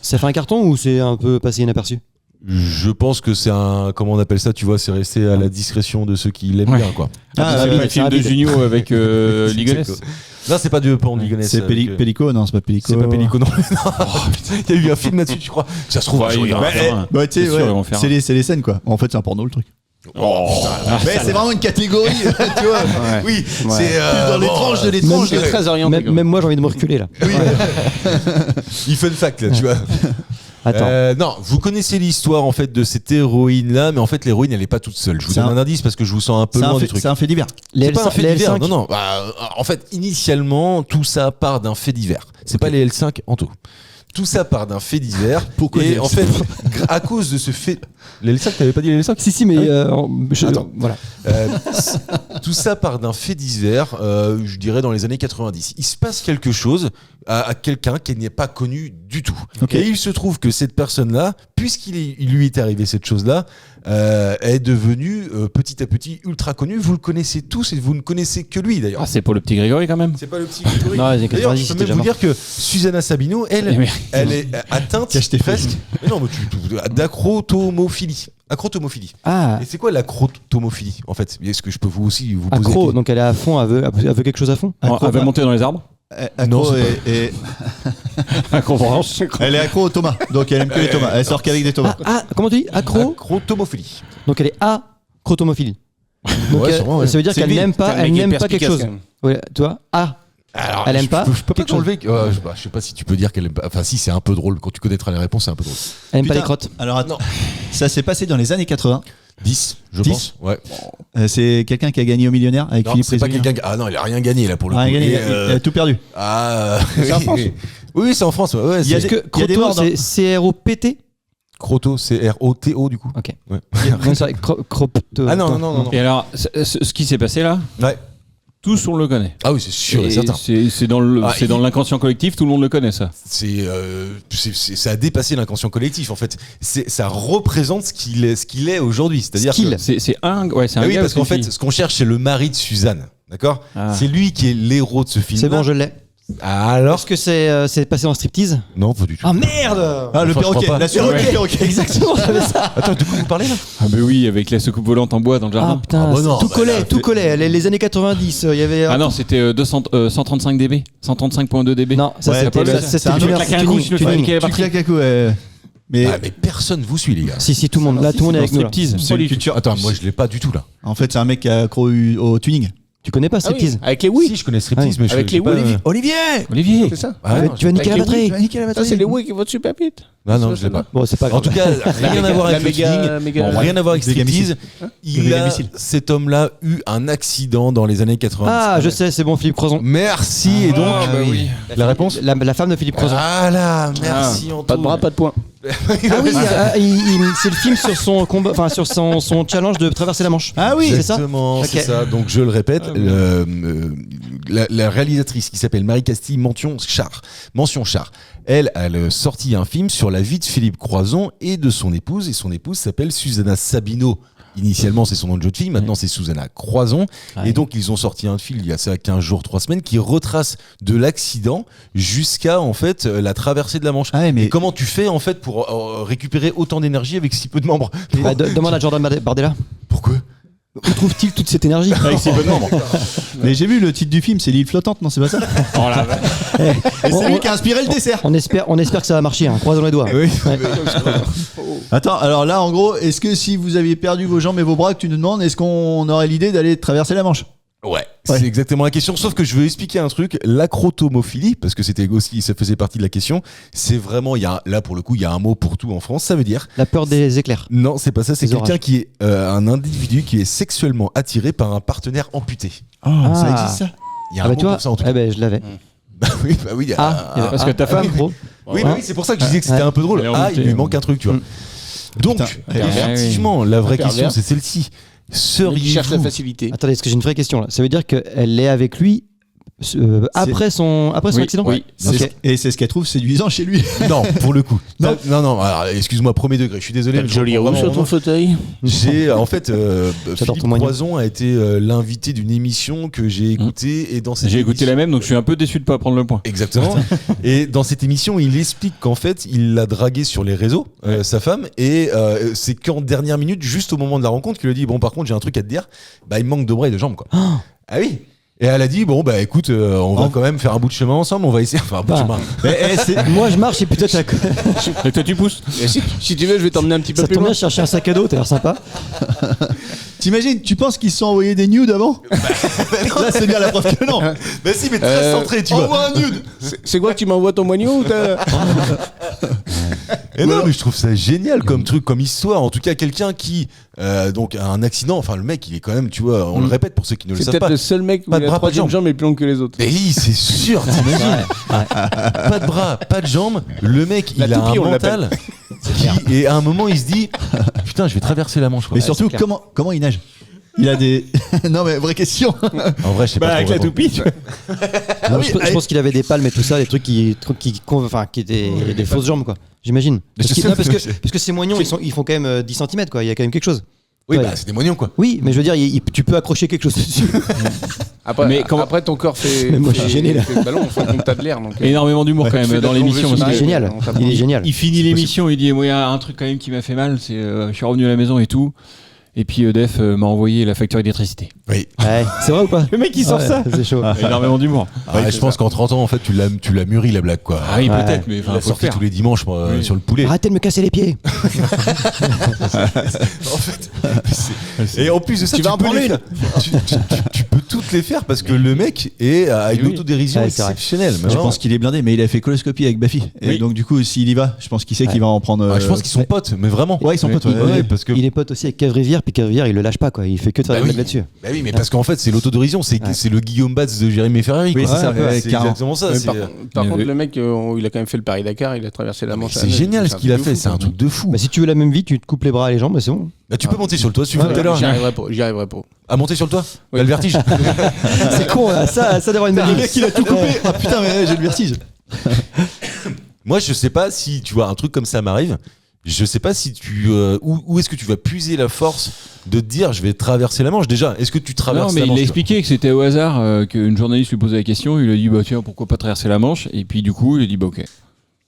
Ça fait un carton ou c'est un peu passé inaperçu? Je pense que c'est un, comment on appelle ça, tu vois, c'est resté à la discrétion de ceux qui l'aiment Ouais. bien, quoi. Ah, c'est ouais, pas le film de rapide. Junio avec Ligonès. Non, c'est pas de Pan Ligonès. C'est Pellico, non, c'est pas Pellico. C'est pas Pellico, non. Il y a eu un film là-dessus, tu crois? Ça se trouve, Ouais, un jour, il y il aura va un faire film. un. Bah, tu C'est sais, sûr, ouais, ils vont faire c'est les scènes quoi. En fait, c'est un porno le truc. Ah, Mais c'est vraiment une catégorie, tu vois. Oui, Ouais. c'est Dans l'étrange de l'étrange. C'est très orienté. Même, même moi j'ai envie de me reculer là. Il fun fact là, tu vois. Attends. Non, vous connaissez l'histoire en fait de cette héroïne là, mais en fait l'héroïne elle est pas toute seule. Je vous C'est donne un- un indice parce que je vous sens un peu loin du truc. C'est un fait divers. Les C'est pas un fait les divers. L5. Non, non. En fait, initialement, tout ça part d'un fait divers. C'est pas les L5 en tout. Tout ça part d'un fait divers. Pourquoi Et les en fait, à cause de ce fait. Les L5, t'avais pas dit les L5? Si, mais Attends. voilà. Tout ça part d'un fait divers, je dirais dans les années 90. Il se passe quelque chose à quelqu'un qui n'est pas connu du tout. Ok. Et il se trouve que cette personne-là, il lui est arrivé cette chose-là, est devenue petit à petit ultra connue. Vous le connaissez tous et vous ne connaissez que lui d'ailleurs. Ah, c'est pour le petit Grégory quand même. C'est pas le petit Grégory. Non, les années D'ailleurs, 90, je peux c'était même déjà vous mort. dire que Susanna Sabino, Eh elle, merde. elle est atteinte Cache tes presque. Mais non, mais d'acrotomophilie. Acrotomophilie. Ah, Et c'est quoi l'acrotomophilie en fait? Est-ce que je peux vous aussi vous poser accro, des- donc elle est à fond, elle veut quelque chose à fond. Accro, Elle va monter dans les arbres. Accro Non, et Incompréhension. elle est accro aux tomates. Donc elle aime que les tomates. Elle sort qu'avec des tomates. Ah, comment tu dis? Accro. Acrotomophilie. Donc elle est crotomophilie. Donc, Ouais, sûrement, ouais. ça veut dire C'est qu'elle lui. n'aime pas, C'est un elle mec n'aime hyper pas quelque perspicace, chose. quand même. Ouais, tu vois. Ah, Alors, elle aime pas. Je peux pas quelque chose. t'enlever. Je sais pas si tu peux dire qu'elle aime pas. Enfin, si, c'est un peu drôle. Quand tu connaîtras les réponses, c'est un peu drôle. Elle aime pas Putain. les crottes. Alors attends, ça s'est passé dans les années 80. 10, je 10? pense. Ouais. C'est quelqu'un qui a gagné au millionnaire avec Non, Philippe c'est pas Prisonnier. quelqu'un. Ah non, il a rien gagné là pour le Ah, coup. il a gagné, Et, il a tout perdu. Ah. C'est en France Oui, c'est en France. Ouais, Il y a c'est des- Est-ce que il y a des morts croto, dans- c'est CROPT? Croto, c'est R-O-T-O du coup. Ok. Ouais. Non, c'est vrai, cropto. Ah non, non, non. Et alors, ce qui s'est passé là, Ouais. tous on le connaît. Ah oui, c'est sûr et Et certain. c'est dans le- Ah, c'est dans l'inconscient collectif, tout le monde le connaît ça. Ça a dépassé l'inconscient collectif en fait. Ça représente ce qu'il est aujourd'hui. C'est-à-dire Skill. que C'est un, ouais, c'est un Ah oui, gars parce ou qu'en c'est une fait, fille ce qu'on cherche, c'est le mari de Suzanne. D'accord. Ah. C'est lui qui est l'héros de ce film. C'est bon, je l'ai. Alors Est-ce que c'est passé en striptease? Non, pas du tout. Ah merde! Ah, le Enfin, je perroquet, crois pas. la survie du perroquet. Exactement, j'avais ça. Attends, de quoi vous parlez là Ah bah oui, avec la soucoupe volante en bois dans le Ah jardin. putain, Ah bah non, tout bah collait, là, tout collait. Les années 90, il y avait. Ah non, c'était 135 dB, 135.2 dB. Non, ça Ouais, c'était pas le- le- ça, c'est un c'était autre le claquer un coup, tuning, sinon tu vas tuning. niquer la Tu batterie. claques à coup, ouais. Mais Ah, mais personne vous suit, les gars. Si, tout le monde. Là, tout le monde est avec nous. là. Striptease. c'est une culture. Attends, moi je l'ai pas du tout là. En fait, c'est un mec qui a accro au tuning. Tu connais pas Ah oui, striptease? avec les oui. Si, je connais striptease, mais je Avec j'ai les pas- Olivier. Olivier Olivier. C'est ça. Ah, non, Tu vas niquer la avec les batterie. Ça, c'est les oui qui vont super vite. Ah non, je l'ai pas. Bon, c'est pas En grave. tout cas, rien à voir avec le tuning. Bon, rien à voir avec Méga striptease. Méga Il a, missile. cet homme-là, eu un accident dans les années 90. Ah, je sais, c'est bon, Philippe Crozon. Merci. Et donc, Ah, bah oui. la réponse La femme de Philippe Crozon. Ah là, merci Antoine. Pas de bras, pas de poing. Ah oui, c'est le film sur son combat, enfin sur son challenge de traverser la Manche. Ah oui, c'est ça. Exactement, Ok. c'est ça. Donc je le répète, la réalisatrice qui s'appelle Marie Castille Mention Char, elle sorti un film sur la vie de Philippe Croizon et de son épouse. Et son épouse s'appelle Susanna Sabino. Initialement, c'est son nom de jeune fille. Maintenant, c'est Susanna Croizon. Ouais. Et donc, ils ont sorti un film il y a ça 15 jours, 3 semaines, qui retrace de l'accident jusqu'à, en fait, la traversée de la Manche. Ah ouais, mais Et comment tu fais, en fait, pour récupérer autant d'énergie avec si peu de membres? Bah, demande à Jordan Bardella. Pourquoi? Où trouve-t-il toute cette énergie? Avec ses bonnes membres. Mais j'ai vu le titre du film, c'est l'île flottante, non, c'est pas ça? Oh la vache. Et c'est lui qui a inspiré le dessert. On espère que ça va marcher. Hein. Croisons les doigts. Oui. Ouais. Attends, alors là, en gros, est-ce que si vous aviez perdu vos jambes et vos bras, que tu nous demandes, est-ce qu'on aurait l'idée d'aller traverser la Manche? Ouais, c'est exactement la question. Sauf que je veux expliquer un truc. L'acrotomophilie, parce que c'était aussi, ça faisait partie de la question. C'est vraiment, là pour le coup, il y a un mot pour tout en France. Ça veut dire. La peur des éclairs. Non, c'est pas ça. C'est Les quelqu'un orages. qui est un individu qui est sexuellement attiré par un partenaire amputé. Oh, Ah. ça existe ça? Il y a Ah un bah mot tu vois, pour ça en tout cas. eh ben, je l'avais. Bah oui. Parce que ta femme, gros. Oui, bah oui, c'est pour ça que je disais que c'était un peu drôle. Elle est Ah, amputée, il lui manque un truc, tu vois. Donc, Putain, effectivement, la vraie question, pervers. c'est celle-ci. Il cherche la Seriez-vous facilité. Attendez, est-ce que j'ai une vraie question là? Ça veut dire qu'elle est avec lui après son Oui, accident? oui. Ok. Et c'est ce qu'elle trouve séduisant chez lui. Non, pour le coup. Non. Non. Alors, excuse-moi, premier degré. Je suis désolé. T'as mais le joli je roux comprends sur ton vraiment. fauteuil. J'ai en fait Philippe ton moignon. Croizon a été l'invité d'une émission que j'ai écoutée et dans cette J'ai écouté la même, donc je suis un peu déçu de pas prendre le point. Exactement. Et dans cette émission, il explique qu'en fait, il l'a dragué sur les réseaux, sa femme, et c'est qu'en dernière minute, juste au moment de la rencontre, qu'il lui a dit bon, par contre, j'ai un truc à te dire. Bah, il me manque de bras et de jambes, quoi. Ah oui. Et elle a dit bon bah écoute, on va quand même faire un bout de chemin ensemble, on va essayer de faire un bout de Bah. chemin. Moi je marche et puis toi tu Et toi, tu pousses. Et si tu veux, je vais t'emmener un petit peu ça plus tombe loin. bien, je cherchais un sac à dos, t'as l'air sympa. T'imagines, tu penses qu'ils se sont envoyés des nudes avant? Là, c'est bien la preuve que non. Bah si, mais très centré, tu vois. Envoie un nude. C'est quoi que tu m'envoies ton moignon ou t'as- Et non, mais je trouve ça génial comme truc, comme histoire. En tout cas, quelqu'un qui donc a un accident. Enfin, le mec, il est quand même, tu vois, on le répète pour ceux qui ne le C'est savent peut-être pas. le seul mec où Pas de la bras, pas de troisième jambes. jambe est plus longue que les autres. Et oui, c'est sûr, t'imagines. Pas de bras, pas de jambes. Le mec, La il a toupie, un on mental. Et à un moment, il se dit putain, je vais traverser la Manche. quoi. Mais surtout, c'est clair. comment il nage? Il a des. Non, mais vraie question. En vrai, je sais pas. Bah, avec trop la répondre. toupie. Non, je pense qu'il avait des palmes et tout ça, des trucs qui étaient des fausses jambes quoi. J'imagine. Parce que ces moignons ils font quand même 10 cm quoi, il y a quand même quelque chose. Oui, Ouais. bah, c'est des moignons, quoi. Oui, mais je veux dire, tu peux accrocher quelque chose dessus. Après, Mais comment- après ton corps fait. Mais moi, je suis gêné, là. fait le ballon, enfin, donc t'as de l'air. Donc, Énormément d'humour quand tu fais même de dans la l'émission. plongée parce Il est que génial. Il est génial. Il finit l'émission, il dit moi, il y a un truc quand même qui m'a fait mal, c'est je suis revenu à la maison et tout. Et puis EDF m'a envoyé la facture d'électricité. Oui. Ouais, c'est vrai ou pas? Le mec il sort Ouais, ça. c'est chaud. Énormément d'humour. Je pense qu'en 30 ans, en fait, tu l'as mûri la blague, quoi. Ah oui, Ouais. peut-être, mais Il enfin, a faut le sorti faire. tous les dimanches sur le poulet. Arrêtez de me casser les pieds. En fait, et en plus de ça, Tu vas en peux prendre les une. faire. Tu peux toutes les faire parce que le mec a une Oui. autodérision Ouais, c'est vrai. exceptionnelle. Mais Je vraiment. pense qu'il est blindé, mais il a fait coloscopie avec Baffy. Et Oui. donc, du coup, s'il y va, je pense qu'il sait qu'il va en prendre. Ouais, je pense qu'ils sont potes, mais vraiment. Ouais, ils sont potes. Ouais, Ouais, ouais. parce que. Il est pote aussi avec Kev Rivière, puis Kev Rivière, il le lâche pas, quoi. Il fait que de faire Bah des oui. blagues là-dessus. Bah oui, mais parce qu'en fait, c'est l'autodérision, c'est Ouais. c'est le Guillaume Batz de Jérémy Ferrari. Oui, quoi. c'est ça, Ouais, ouais, c'est carrément. exactement ça. Mais c'est- par Mais contre, oui. le mec, il a quand même fait le Paris-Dakar, il a traversé la Manche. C'est génial ce qu'il a fait, c'est un truc de fou. Bah, si tu veux la même vie, tu te coupes les bras et les jambes, bah, c'est bon. Bah, tu peux monter sur le toit, si tu veux, Ouais, tout à l'heure. J'y arriverai pas. À monter sur le toit Oui. T'as le vertige. C'est con, là, ça d'avoir une belle Le vie. mec, il a tout coupé. Ah putain, mais j'ai le vertige. Moi, je sais pas si, tu vois, un truc comme ça m'arrive. Je sais pas si où est-ce que tu vas puiser la force de te dire je vais traverser la Manche. Déjà, est-ce que tu traverses Non, mais la il Manche a expliqué que c'était au hasard, qu'une journaliste lui posait la question. Il a dit, bah tiens, pourquoi pas traverser la Manche? Et puis du coup, il a dit, bah ok.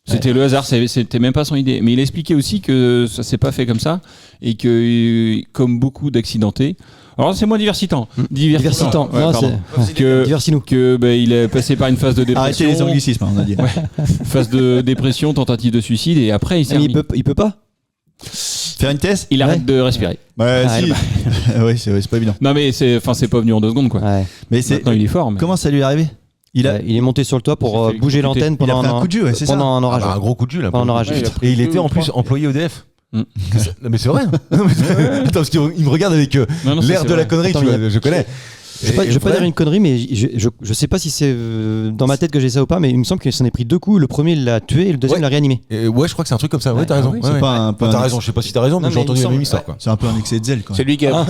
C'était le hasard, c'était même pas son idée. Mais il a expliqué aussi que ça s'est pas fait comme ça et que, comme beaucoup d'accidentés, alors c'est moins divertissant. Diversitant. Ouais, Non, pardon. c'est. Diversinou. Que bah, il est passé par une phase de Arrêtez dépression, les anglicismes, hein, on a dit. phase de dépression, tentative de suicide, et après il s'est Ah, remis. il peut pas. Faire une thèse. Il arrête Ouais. de respirer. Ouais, Ah, si. Ouais, c'est pas évident. Non mais c'est pas venu en 2 secondes quoi. Ouais. Mais c'est. Maintenant il est fort. Mais... Comment ça lui est arrivé? Il a. Il est monté sur le toit Il s'est pour fait bouger électrocuter. l'antenne Il a pendant fait un coup de jeu, ouais, c'est ça. pendant un orage. un gros coup de jus là. Pendant un orage. Ouais, il a pris Et il deux était ou en plus trois. employé EDF. Mm. Non mais c'est vrai. Non, mais- Attends, parce qu'il me regarde avec Non, ça, l'air c'est de la vrai. connerie, Attends, tu il y vois, a- je connais. Je vais pas dire une connerie, mais je sais pas si c'est dans ma tête que j'ai ça ou pas, mais il me semble qu'il s'en est pris 2 coups. Le premier, il l'a tué et le deuxième, Ouais. il l'a réanimé. Ouais, je crois que c'est un truc comme ça. Ouais, Ouais. t'as raison. Ah oui, Ouais, c'est ouais. pas un peu. T'as un raison, je sais pas si t'as raison, mais Non, j'ai mais entendu il la me même semble, histoire ouais. quoi. C'est un peu un excès de zèle, quoi. C'est lui qui a.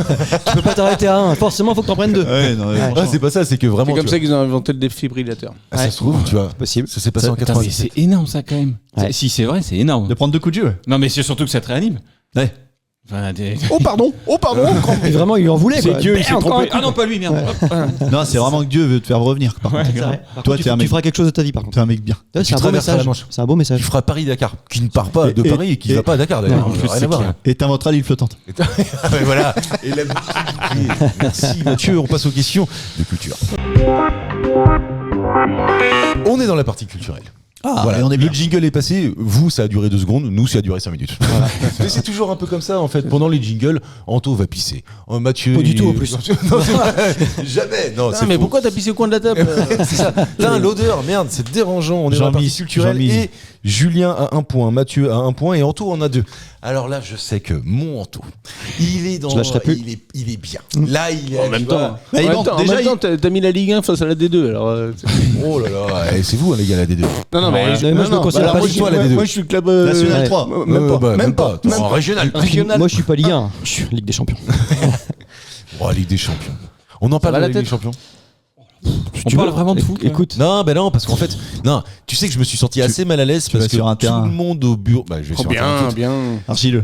Tu peux pas t'arrêter à un, forcément, faut que t'en prennes 2. Ouais, non, Ouais. Ah, c'est pas ça, c'est que vraiment. C'est comme tu ça vois. qu'ils ont inventé le défibrillateur. Ah, ça se trouve, tu vois. Possible. Ça s'est passé en Putain, mais 97. c'est énorme ça quand même. Ouais. Si c'est vrai, c'est énorme. De prendre 2 coups de jeu, ouais. Non mais c'est surtout que ça te réanime. Ouais. Enfin, Oh, pardon. Et vraiment, il lui en voulait. c'est quoi. Dieu, il s'est Encore trompé. un coup. Ah non, pas lui, merde. Non, c'est vraiment que Dieu veut te faire revenir. Par contre, C'est vrai. Par Toi, contre, t'es un tu mec. feras quelque chose de ta vie, par contre. t'es un mec bien. Ouais, Tu C'est un beau traverseras la message. Manche. C'est un beau message. Tu feras Paris-Dakar, qui ne part pas de Et- Paris et qui et- va pas à Dakar d'ailleurs. Non, en plus, Rien à c'est voir. clair. Et t'inventeras l'île flottante. Ah ben voilà. Et la Merci Mathieu, on passe aux questions de culture. On est dans la partie culturelle. Ah, Voilà, et on est bien. le jingle est passé, vous ça a duré 2 secondes, nous ça a duré 5 minutes. Mais c'est toujours un peu comme ça en fait, pendant les jingles, Anto va pisser. Mathieu... Pas du il- tout, en plus. Non, c'est vrai. Jamais. Non, c'est mais faux. pourquoi t'as pissé au coin de la table C'est ça. Putain, l'odeur, merde, c'est dérangeant. On est dans la partie Jean-Mise, culturelle Jean-Mise. et Julien a 1 point, Mathieu a 1 point et Anto en a 2. Alors là, je sais que mon Anto, il est dans, Je lâcherai plus. il est bien. Là, il est En même temps, Bah, il en manque- même temps, déjà, t'as mis la Ligue 1 face à la D2. Alors, Oh là là, c'est vous hein, les gars la D2. non, mais moi, je me considère pas moi, Ligue je- un, la moi, D2. moi, je suis club National ouais. 3. Même pas. T'es en régional. Régional. Moi, je suis pas Ligue 1. Je suis Ligue des Champions. Oh, Ligue des Champions. On en va parle de la la Ligue des tête Champions. On parle vraiment de foot. là. Écoute, Non, ben non, parce qu'en fait, non, tu sais que je me suis senti assez mal à l'aise tu vas parce que sur un tout terrain. le monde au bureau, bah, je vais Oh, sur un terrain de bien, foot. bien. Argileux.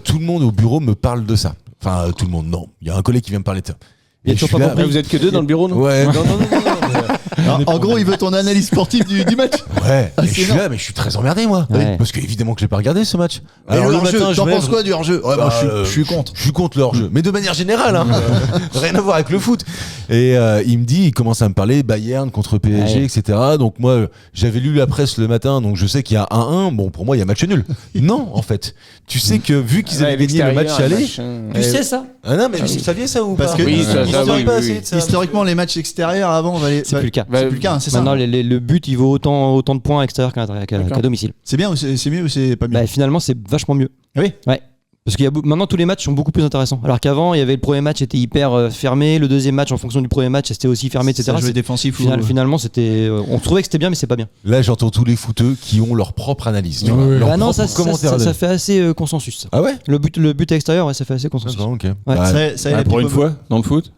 Tout le monde au bureau me parle de ça. Enfin, tout le monde, non. Il y a un collègue qui vient me parler de ça. Il y a Et je toujours suis pas là, compris. Vous êtes que 2 dans le bureau, non Ouais, non, En gros, il veut ton analyse sportive du match. ouais. Ah, Et c'est je suis énorme. là, mais je suis très emmerdé, moi. Ouais. Parce que évidemment que j'ai pas regardé ce match. Et le le hors-jeu, matin, je t'en me penses lève- quoi du hors-jeu? Ouais, bah, Bah, je suis contre. Je suis contre le hors-jeu, mais de manière générale, hein. Rien à voir avec le foot. Et il me dit, il commence à me parler Bayern contre PSG, Ouais. etc. Donc moi, j'avais lu la presse le matin, donc je sais qu'il y a 1-1. Bon, pour moi, il y a match nul. Non, en fait, tu sais que vu qu'ils avaient gagné le match aller, Tu sais ça? ah non, mais vous saviez ça ou Parce pas que Oui, ça, Ils ça, en parlent oui, pas oui, assez oui. de ça. Historiquement, les matchs extérieurs avant, C'est plus le cas. c'est plus le cas, hein, c'est ça. Maintenant, le but, il vaut autant de points à l'extérieur qu'à domicile. C'est bien ou c'est mieux ou c'est pas mieux? Bah, finalement, c'est vachement mieux. Oui. Ouais. Parce qu'il y a maintenant tous les matchs sont beaucoup plus intéressants. Alors qu'avant, il y avait le premier match était hyper fermé, le deuxième match en fonction du premier match c'était aussi fermé, etc. Ça jouait C'est- défensif ou... Finalement, c'était, on trouvait que c'était bien, mais c'est pas bien. Là, j'entends tous les footeux qui ont leur propre analyse. Tu vois, leur Bah non, propre commentaire. ça fait assez consensus. Ça. Ah ouais. Le but à l'extérieur, ouais, ça fait assez consensus. D'accord, ok. Ouais. Bah, Ça Ouais, aide pour les une people. fois, dans le foot.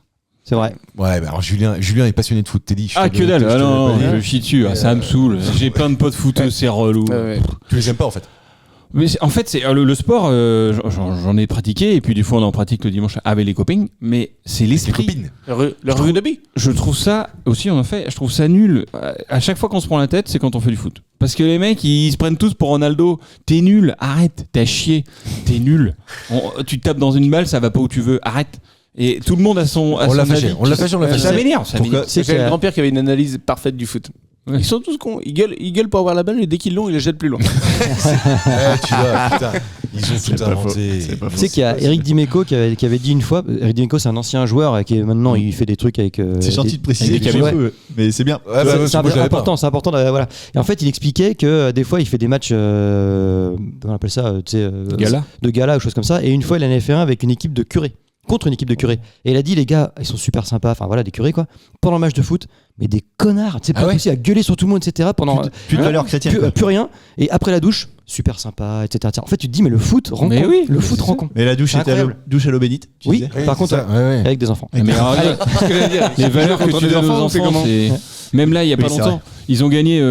C'est vrai. ouais, bah alors Julien est passionné de foot. T'es dit. je Ah, te que l'avais- dalle. je te Ah l'avais non, pas dit. je chie dessus. Ah, ça me saoule. J'ai plein de potes footeux, c'est relou. Tu les aimes pas en fait. Mais en fait, c'est le sport. J'en ai pratiqué et puis des fois on en pratique le dimanche avec les copains. Mais c'est Avec les l'esprit. copines. Le rugby. Je trouve ça aussi, on en fait. Je trouve ça nul. À chaque fois qu'on se prend la tête, c'est quand on fait du foot. Parce que les mecs, ils se prennent tous pour Ronaldo. T'es nul. Arrête. T'as chié. T'es nul. Tu tapes dans une balle, ça va pas où tu veux. Arrête. Et tout le monde a son On l'a son fâché, avis. on l'a fâché, on l'a fâché. Ça m'énerve, ça m'énerve. C'est J'ai le grand-père qui avait une analyse parfaite du foot. Ouais. Ils sont tous cons. Ils gueulent pour avoir la balle et dès qu'ils l'ont, ils la jettent plus loin. Tu vois, putain, ils ont tout inventé. Tu sais qu'il y a Eric Dimeco qui avait dit une fois. Eric Dimeco, c'est un ancien joueur qui est maintenant il fait des trucs avec. C'est gentil de préciser avec qu'il des- y ouais. avait feu, mais c'est bien. Ouais, bah, C'est moi, je l'avais pas. important, c'est important. Voilà. Et en fait, il expliquait que des fois, il fait des matchs, on appelle ça, tu sais, Gala. de gala ou choses comme ça. Et une fois, il en avait fait un avec une équipe de curés, contre une équipe de curés. Et il a dit, les gars, ils sont super sympas, enfin voilà, des curés quoi. Pendant le match de foot, mais des connards, tu sais, pas possible à gueuler sur tout le monde, etc. Pendant Plus de valeur chrétienne. quoi. plus rien. Et après la douche, super sympa, etc. En fait, tu te dis, mais le foot rend Mais con. oui, Le mais foot c'est rend ça. con. Mais la douche C'est était à l'eau, incroyable. douche à l'eau bénite. tu Oui, disais par contre, ouais. avec des enfants. Mais alors, les valeurs que tu donnes aux enfants, c'est. Même là, il y a pas c'est longtemps, ils ont gagné.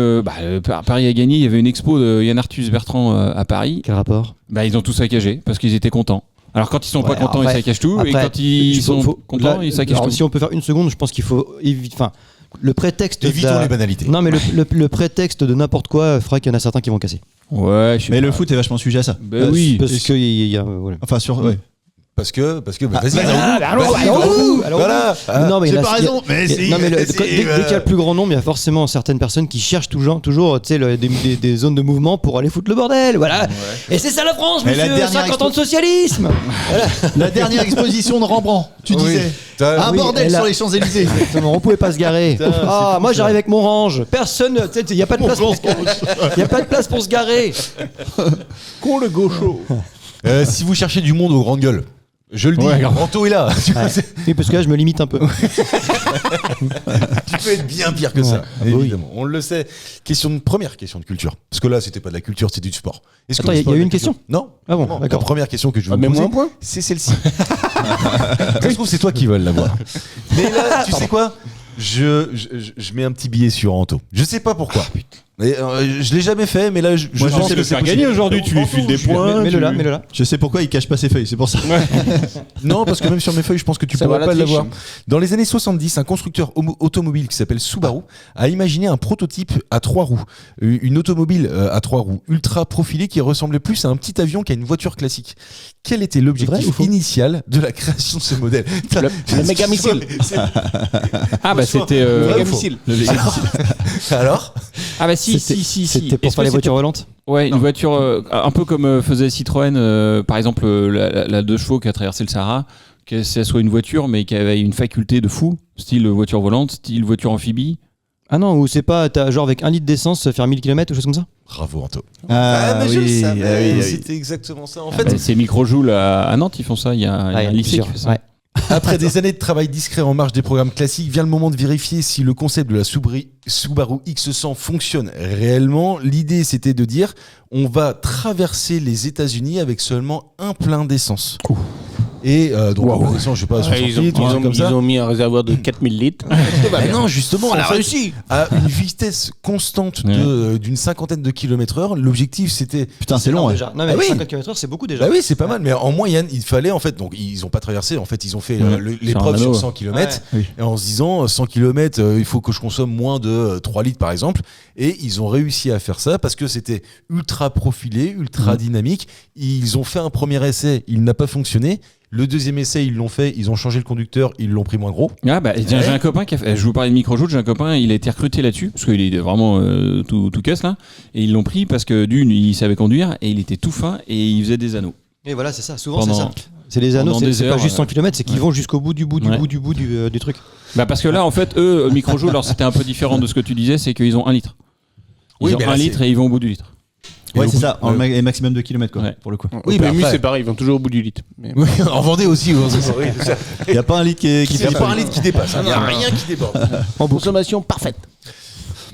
Paris a gagné. Il y avait une expo de Yann Arthus Bertrand à Paris. Quel rapport? Bah, ils ont tout saccagé parce qu'ils étaient contents. Alors quand ils sont pas Ouais, contents, après- ils saccagent tout. Et après, quand ils sont contents, là, ils saccagent alors, tout. Si on peut faire une seconde, je pense qu'il faut éviter. Enfin, le prétexte. Évitons les banalités. Non, mais le prétexte de n'importe quoi fera qu'il y en a certains qui vont casser. Ouais, je sais Mais pas. le foot est vachement sujet à ça. Bah oui. Parce que il y a. Voilà. Enfin, sur. Ouais. Parce que vas-y. Voilà. Non, mais il y en a- J'ai pas raison, mais si. Non, mais mais dès si, qu'il y a le plus grand nombre, il y a forcément certaines personnes qui cherchent toujours tu sais, des zones de mouvement pour aller foutre le bordel. Voilà. Et c'est ça la France, Mais la monsieur. dernière 50 ans de socialisme. La dernière exposition de Rembrandt, tu Oui. disais. T'as- Un oui, bordel elle a- sur les Champs-Élysées. Exactement, on pouvait pas se garer. Ah, moi j'arrive avec mon range. Personne, tu sais, il y a pas de place pour se garer. Il y a pas de place pour se garer. Con le gaucho. Si vous cherchez du monde aux grandes gueules, je le dis, Ranto est là. Tu vois, Oui, parce que là je me limite un peu. tu peux être bien pire que ça, oui. évidemment. On le sait. Première question de culture. Parce que là, c'était pas de la culture, c'était du sport. Est-ce que Attends, le il y sport a est eu de une la culture question Non. Ah bon, Non, d'accord. La première question que je vais vous mets-moi poser, un point. c'est celle-ci. Ça se trouve, c'est toi qui veux l'avoir. Mais là, tu sais quoi je mets un petit billet sur Ranto. Je sais pas pourquoi. Mais, je l'ai jamais fait, mais là, je Moi, je pense sais que le c'est faire possible. gagner aujourd'hui, tu lui files des points. Mets-le là, mets-le là. Je sais pourquoi il cache pas ses feuilles, c'est pour ça. Non, parce que même sur mes feuilles, je pense que tu Ça pourrais va, pas la triche. l'avoir. Dans les années 70, un constructeur automobile qui s'appelle Subaru a imaginé un prototype à 3 roues. Une automobile à 3 roues ultra profilée qui ressemblait plus à un petit avion qu'à une voiture classique. Quel était Vrai ou l'objectif faux initial de la création de ce modèle? Le méga missile. Ah bah c'était. Le Vrai méga ou faux missile. Alors Ah bah si. C'était pour Est-ce faire que les voitures volantes. Ouais, une voiture un peu comme faisait Citroën, par exemple la 2 chevaux qui a traversé le Sahara, que ça soit une voiture mais qui avait une faculté de fou, style voiture volante, style voiture amphibie. Ah non, ou c'est pas, t'as genre avec 1 litre d'essence faire 1000 km ou chose comme ça. Bravo, Anto. Ah, mais je le oui, savais, ah oui, ah oui. c'était exactement ça. En Ah fait, bah, c'est Microjoule à Nantes, ils font ça. Il y a un lycée qui fait ça. Ouais. après des années de travail discret en marge des programmes classiques, vient le moment de vérifier si le concept de la Subaru X100 fonctionne réellement. L'idée, c'était de dire, on va traverser les États-Unis avec seulement un plein d'essence. Et donc, en essence, je sais pas, 60 litres, un truc comme ça. Ils ont mis un réservoir de 4000 litres. Bah non, justement, On a en fait, réussi. à une vitesse constante d'une cinquantaine de km/h. L'objectif, c'était. Putain, c'est long. Déjà. Non, mais Ah oui. 50 km/h, c'est beaucoup déjà. Bah oui, c'est pas mal, mais en moyenne, il fallait en fait. Donc, ils ont pas traversé. En fait, ils ont fait l'épreuve Sur un sur anneau, 100 km. Oui. Et en se disant, 100 km, il faut que je consomme moins de 3 litres, par exemple. Et ils ont réussi à faire ça parce que c'était ultra profilé, ultra dynamique. Ils ont fait un premier essai, il n'a pas fonctionné. Le deuxième essai, ils l'ont fait, ils ont changé le conducteur, ils l'ont pris moins gros. Ah bah tiens, j'ai un copain qui a fait, je vous parlais de Microjoule, j'ai un copain, il a été recruté là-dessus parce qu'il est vraiment tout casse là, et ils l'ont pris parce que d'une, il savait conduire et il était tout fin et il faisait des anneaux. Et voilà, c'est ça. Souvent, Pendant- c'est ça. C'est les anneaux, pendant c'est des c'est heures, pas juste 100 km, c'est qu'ils ouais. vont jusqu'au bout du truc. Bah parce que là en fait eux Microjoule, alors c'était un peu différent de ce que tu disais, c'est qu'ils ont 1 litre. Ils Oui, ont mais là, 1 litre et ils vont au bout du litre. Ouais, Et c'est au ça, bout- en maximum de kilomètres, quoi, Ouais. pour le coup. Oui, Oui, mais mais après- c'est pareil, ils vont toujours au bout du litre. Mais- Oui, en Vendée aussi. Il n'y a pas un lit qui Il n'y a fait pas un litre qui dépasse, il n'y a rien qui déborde. En consommation parfaite.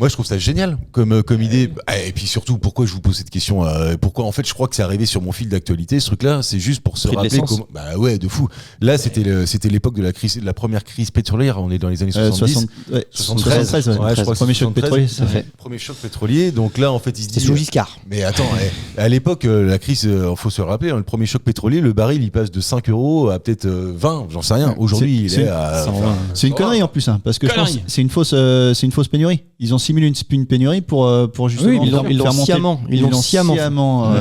Moi, je trouve ça génial comme idée. Et puis surtout, pourquoi je vous pose cette question Pourquoi, en fait, je crois que c'est arrivé sur mon fil d'actualité, ce truc-là. C'est juste pour se Prix de rappeler l'essence. comment. Bah ouais, de fou. Là, c'était l'époque de la première crise pétrolière. On est dans les années 70. 73, ouais. Ouais, je crois que Premier c'est choc 73. pétrolier, ça fait. Premier choc pétrolier. Donc là, en fait, il se C'est dit. sous Giscard. Mais attends, à l'époque, la crise, faut se le rappeler, le premier choc pétrolier, le baril, il passe de 5 € à peut-être 20, j'en sais rien. Aujourd'hui, il est à. 120. C'est une connerie en plus, hein, parce que je pense Connerie. que c'est une fausse pénurie. Ils ont simulé une pénurie pour justement Oui, Ils l'ont faire monter. sciemment. Ils l'ont sciemment.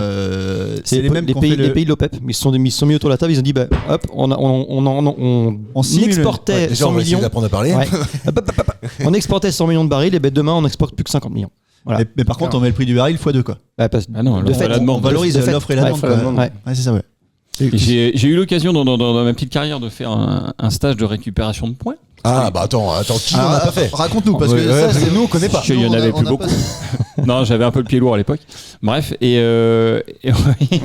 C'est les mêmes les qui ont fait pays de l'OPEP. Ils se sont mis autour de la table. Ils ont dit bah, hop, on simule. exportait Déjà, 100 on va essayer millions. d'apprendre à parler. Ouais. Hop, hop, hop, hop. On exportait 100 millions de barils. Et ben demain, on n'exporte plus que 50 millions. Voilà. Mais par contre, on met le prix du baril x2 quoi. Ouais, parce- Ah non, de fait, la On demande. valorise de fait. l'offre et la Ouais, demande. faut quoi. la demande. Ouais. Ouais, c'est ça, ouais. J'ai eu l'occasion dans ma petite carrière de faire un stage de récupération de points. Ah bah attends, qui n'en a pas fait? Raconte-nous parce que Ouais, ça, parce que c'est nous on connaît pas. Il y en Nous, on avait a- plus on a beaucoup. pas- Non, j'avais un peu le pied lourd à l'époque. Bref, et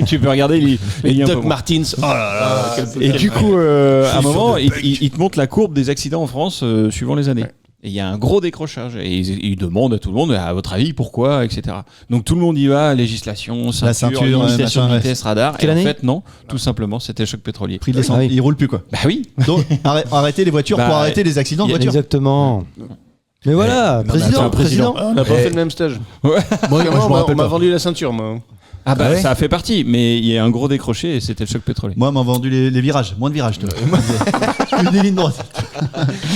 tu peux regarder, il est un peu Doc bon. Martins. Oh là là. Et du coup, à un moment, il te montre la courbe des accidents en France suivant les années. Et il y a un gros décrochage. Et il demande à tout le monde, à votre avis, pourquoi, etc. Donc tout le monde y va, législation, ceinture, limitation de machin, vitesse, radar. Quelle et en année fait, non, tout simplement, c'était le choc pétrolier. Prix de l'essence, Ah oui. il roule plus quoi. Bah oui. Donc arrêtez les voitures Bah, pour arrêter les accidents de y a- voitures. Exactement. Mais voilà, non, mais président. attends, On n'a pas fait le même stage. Moi, Moi, je me on rappelle m'a pas. vendu la ceinture, moi. Ah bah Ah ouais ça a fait partie, mais il y a un gros décroché et c'était le choc pétrolier. Moi, m'ont vendu les virages, moins de virages. Toi. Plus des lignes droites.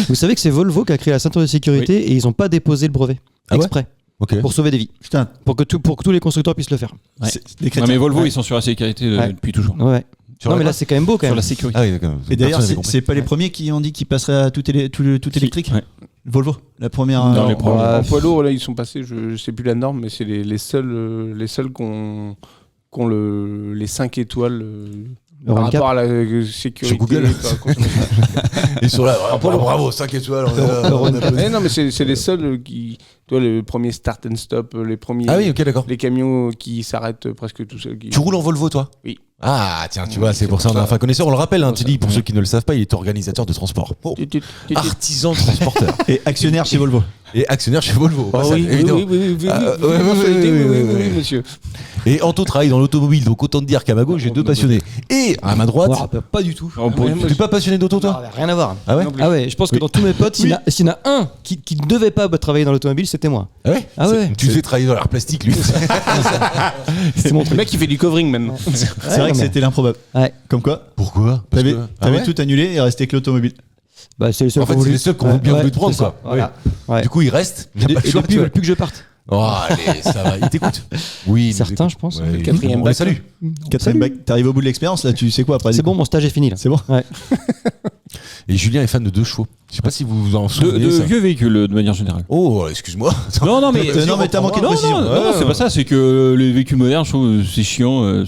Vous savez que c'est Volvo qui a créé la ceinture de sécurité et ils n'ont pas déposé le brevet Ah ouais exprès Ok. pour sauver des vies, Putain, pour que tous les constructeurs puissent le faire. Ouais. c'est des Non crétins. mais Volvo, Ouais. ils sont sur la sécurité Ouais. depuis toujours. Ouais. Sur Non la mais là quoi c'est quand même beau quand Sur même. la sécurité. Ah oui, d'accord. Et d'ailleurs, Personne n'avait c'est pas les premiers qui ont dit qu'ils passeraient à tout électrique. Ouais. Volvo, la première. Dans les premiers. En poids lourd, là, ils sont passés, je sais plus la norme, mais c'est les seuls qu'on les 5 étoiles par 24. rapport à la sécurité. Sur Google. Et sur là, bravo, 5 étoiles. Non, mais c'est les seuls qui. Toi, le premier start and stop, les premiers. Ah oui, ok, d'accord. Les camions qui s'arrêtent presque tout seuls. Tu roules en Volvo, toi? Oui. Ah, tiens, tu vois, c'est pour ça on a un fin connaisseur. On le rappelle, hein, Tilly, pour ceux qui ne le savent pas, il est organisateur de transport. Oh, artisan transporteur. Et actionnaire chez Volvo. Et actionnaire chez Volvo. Ah Ça, oui, évidemment. oui, Ah, ouais, monsieur. Et Anto travaille dans l'automobile, donc autant te dire qu'à ma gauche, j'ai deux passionnés. Et à ma droite, Ouah, pas du tout. tu n'es pas passionné d'auto, toi? Rien à voir. Ah ouais? Ah ouais, je pense que dans tous mes potes, s'il y en a un qui ne devait pas travailler dans l'automobile, c'était moi. Ah ouais? Ah ouais. Tu fais travailler dans l'art plastique, lui. C'est mon Le truc. mec, il fait du covering maintenant. C'est vrai que c'était l'improbable. Ouais. Comme quoi, Pourquoi? Parce t'avais que- t'avais Ah ouais tout annulé et resté que l'automobile. Bah, c'est les seuls En fait, qui ont c'est voulu. les seuls qui ont bien voulu te prendre, c'est ça. quoi. Voilà. Ouais. Du coup, il reste. Il y a pas de Et choix, depuis, tu ils vois. veulent plus que je parte. Oh, allez, ça va. Il t'écoute. Oui, il nous Certains, écoute. je pense. Ouais, Quatrième on bac. les salue. Quatrième bac, t'arrives au bout de l'expérience là, tu sais quoi après. C'est bon, mon stage est fini là. C'est bon. Ouais. Et Julien est fan de 2 chevaux. Je sais pas si vous vous en souvenez. De ça. vieux véhicules de manière générale. Oh, excuse-moi. Non, non, mais. Non, mais t'as manqué de Non, précision. non, non, c'est pas ça, c'est que les véhicules modernes, je trouve, c'est chiant,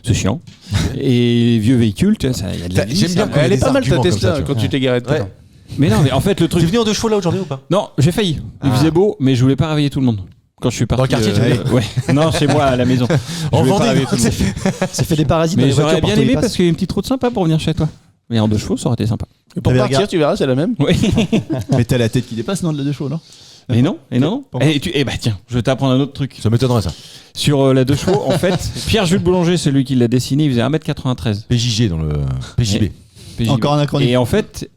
c'est chiant. Et les vieux véhicules, tu vois, il y a de la vie. J'aime bien ça. quand Elle il y a est des pas mal ta arguments comme Tesla ça, tu quand vois. tu t'es garé tout à Ouais. l'heure. Mais non, mais en fait, le Tu es truc. venu en 2 chevaux là aujourd'hui ou pas? Non, j'ai failli. Il faisait beau, mais je voulais pas réveiller tout le monde. Quand je suis parti. Dans le quartier, tu veux dire ouais. Non, chez moi, à la maison. Je En voulais pas Vendée, réveiller tout le monde. Ça fait des parasites dans Mais les voitures j'aurais bien partout où ils aimé passent. parce qu'il y a une petite route sympa pour venir chez toi. Mais en 2 chevaux, ça aurait été sympa. Et pour T'avais partir, regardé- tu verras, c'est la même. Oui. Mais t'as la tête qui dépasse, non, de la deux chevaux, non? Et non, et non. Pourquoi Et bah tiens, je vais t'apprendre un autre truc. Ça m'étonnerait ça. Sur la 2 chevaux, en fait, Pierre-Jules Boulanger, celui qui l'a dessiné, il faisait 1m93. PJG dans le PJB. PJB. Encore un acronyme. Et en fait,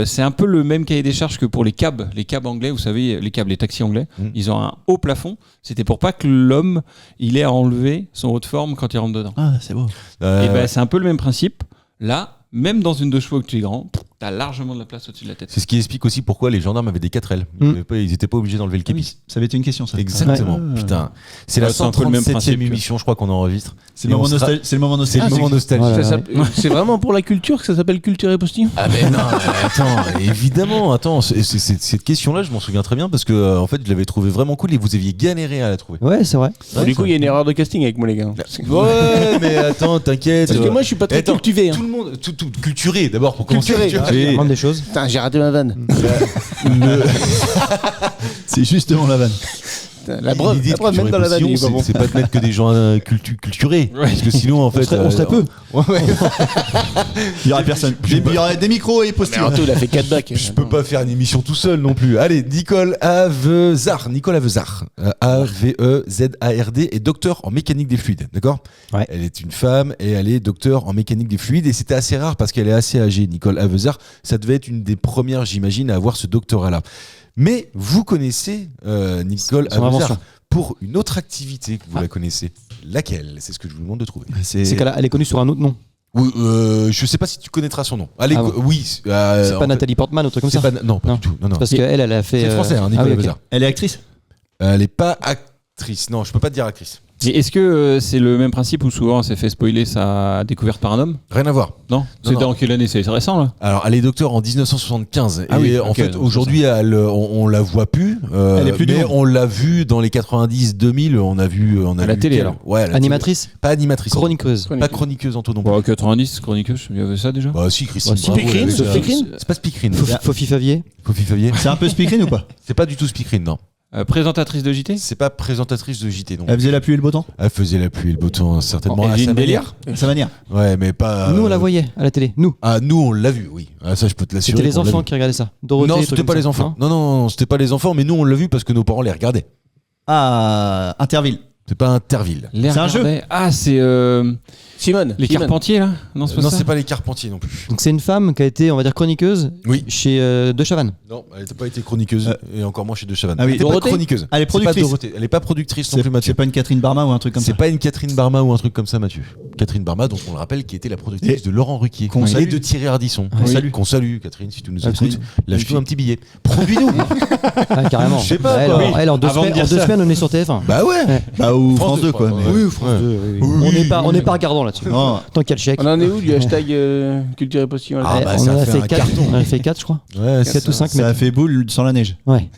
c'est un peu le même cahier des charges que pour les cabs anglais, vous savez, les taxis anglais. Ils ont un haut plafond. C'était pour pas que l'homme, il ait à enlever son haut de forme quand il rentre dedans. Ah, c'est beau. Et ben c'est un peu le même principe. Là, même dans une 2 chevaux que tu es grand, t'as largement de la place au-dessus de la tête. C'est ce qui explique aussi pourquoi les gendarmes avaient des 4L. Ils étaient pas obligés d'enlever le képi. Ça avait été une question, ça. Exactement. Ouais. Putain. C'est la Ouais, c'est un peu le même 137e principe. émission, je crois qu'on enregistre. C'est le moment nostalgie. C'est le moment C'est le nostalgie. moment nostalgie. Voilà. C'est vraiment pour la culture que ça s'appelle Culture et Postillon. Ah mais non, mais attends, évidemment, attends, cette question-là, je m'en souviens très bien parce que en fait, je l'avais trouvé vraiment cool et vous aviez galéré à la trouver. Ouais, c'est vrai. Du coup, il y a une erreur de casting avec moi, les gars. Ouais, mais attends, t'inquiète. Parce que moi, je suis pas très Attends, cultivé. Tout le monde, tout culturé d'abord pour commencer. Culturé, Tu vois. Il Et demande des choses. Putain, j'ai raté ma vanne. C'est justement la vanne. La preuve, l'idée de même dans la vanne, il est pas culture et bon. c'est pas de mettre que des gens culturés, parce que sinon en fait, On serait peu. ouais, ouais. Il y aurait personne. Il y aurait des micros et Mais postillons. Arnaud, il a fait 4 bacs. Je peux pas faire une émission tout seul non plus. Allez, Nicole Avezard. A-V-E-Z-A-R-D est docteur en mécanique des fluides, d'accord? Ouais. Elle est une femme et elle est docteur en mécanique des fluides et c'était assez rare parce qu'elle est assez âgée, Nicole Avezard. Ça devait être une des premières, j'imagine, à avoir ce doctorat-là. Mais vous connaissez Nicole Son Avezard invention. pour une autre activité que vous la connaissez. Laquelle? C'est ce que je vous demande de trouver. C'est qu'elle est connue sur un autre nom. Oui, je sais pas si tu connaîtras son nom. Allez, Ah bon. oui. C'est pas Nathalie Portman ou un truc comme C'est ça. pas, non, pas Non. du tout. Non, non. Parce qu'elle, elle a fait. C'est français, hein, ah Nicole oui, ok. Avezard. Elle est actrice. Elle est pas Actrice, non, je peux pas te dire actrice. Et est-ce que c'est le même principe où souvent on s'est fait spoiler sa découverte par un homme? Rien à voir. Non, c'est non. dans quelle année? C'est récent là. Alors, elle est docteur en 1975. Ah et oui, en ok, fait, donc aujourd'hui, on la voit plus. Elle est plus du mais monde. on l'a vu dans les 90-2000. On a vu. À la vu télé, qu'elle. alors. Ouais, à la Animatrice télé. Pas animatrice. Chroniqueuse. Pas chroniqueuse, Anto non plus. Bon, 90, chroniqueuse, il y avait ça déjà. Bah, si, Christine. Bah, si, bravo, Speakerine, elle avait ça. Speakerine. C'est pas Speakerine. Fofi Favier. Fofi Favier. C'est un peu speakerine ou pas? C'est pas du tout Speakerine, non. Présentatrice de JT. C'est pas présentatrice de JT, non. Elle faisait la pluie et le beau temps? Elle faisait la pluie et le beau temps, certainement. Elle à vit sa une manière. délire. À sa manière. Ouais, mais pas. Nous, on la voyait à la télé. Nous. Ah, nous, on l'a vu, oui. Ah, ça, je peux te l'assurer. C'était les qu'on l'a enfants vu. qui regardaient ça. Dorothée, Non, trucs c'était comme pas ça. les enfants. Non, c'était pas les enfants, mais nous, on l'a vu parce que nos parents les regardaient. Ah, Interville. C'est pas Interville. Les C'est un jeu. regardait. Ah, c'est Simone. les Simone. Carpentiers là. Non, c'est pas Non, ça. c'est pas les Carpentiers non plus. Donc c'est une femme qui a été, on va dire, chroniqueuse Oui. chez De Chavannes. Non, elle n'a pas été chroniqueuse et encore moins chez De Chavannes. Ah oui, elle était pas Dorothée. chroniqueuse. Elle est C'est pas productrice. Dorothée. Elle est pas productrice non plus, C'est Mathieu. pas une Catherine Barma ou un truc comme C'est ça? pas une Catherine Barma ou un truc comme ça, Mathieu. Catherine Barma, dont on le rappelle, qui était la productrice Et de Laurent Ruquier qu'on et salue. de Thierry Ardisson. Oui. Qu'on salue, Catherine, si tu nous Absolument. écoutes. Lâche-nous un petit billet. Produis-nous. Ah, carrément. Je sais pas, Ouais, quoi. elle, en deux Avant de semaines, dire en deux ça. semaines, on est sur TF1. Bah ouais. Bah, ou France France 2, 2, quoi. quoi. mais- Ouais. Oui, France Ouais. 2, oui. Oui. On n'est pas regardant là-dessus. Non. Tant qu'il y a le chèque. On en est où du hashtag culture et postillon Ah, Ouais, bah, on ça en a a fait fait un 4, carton. on en a fait 4 je crois. Ouais, 4 ou 5 Ça a fait boule sans la neige. Ouais.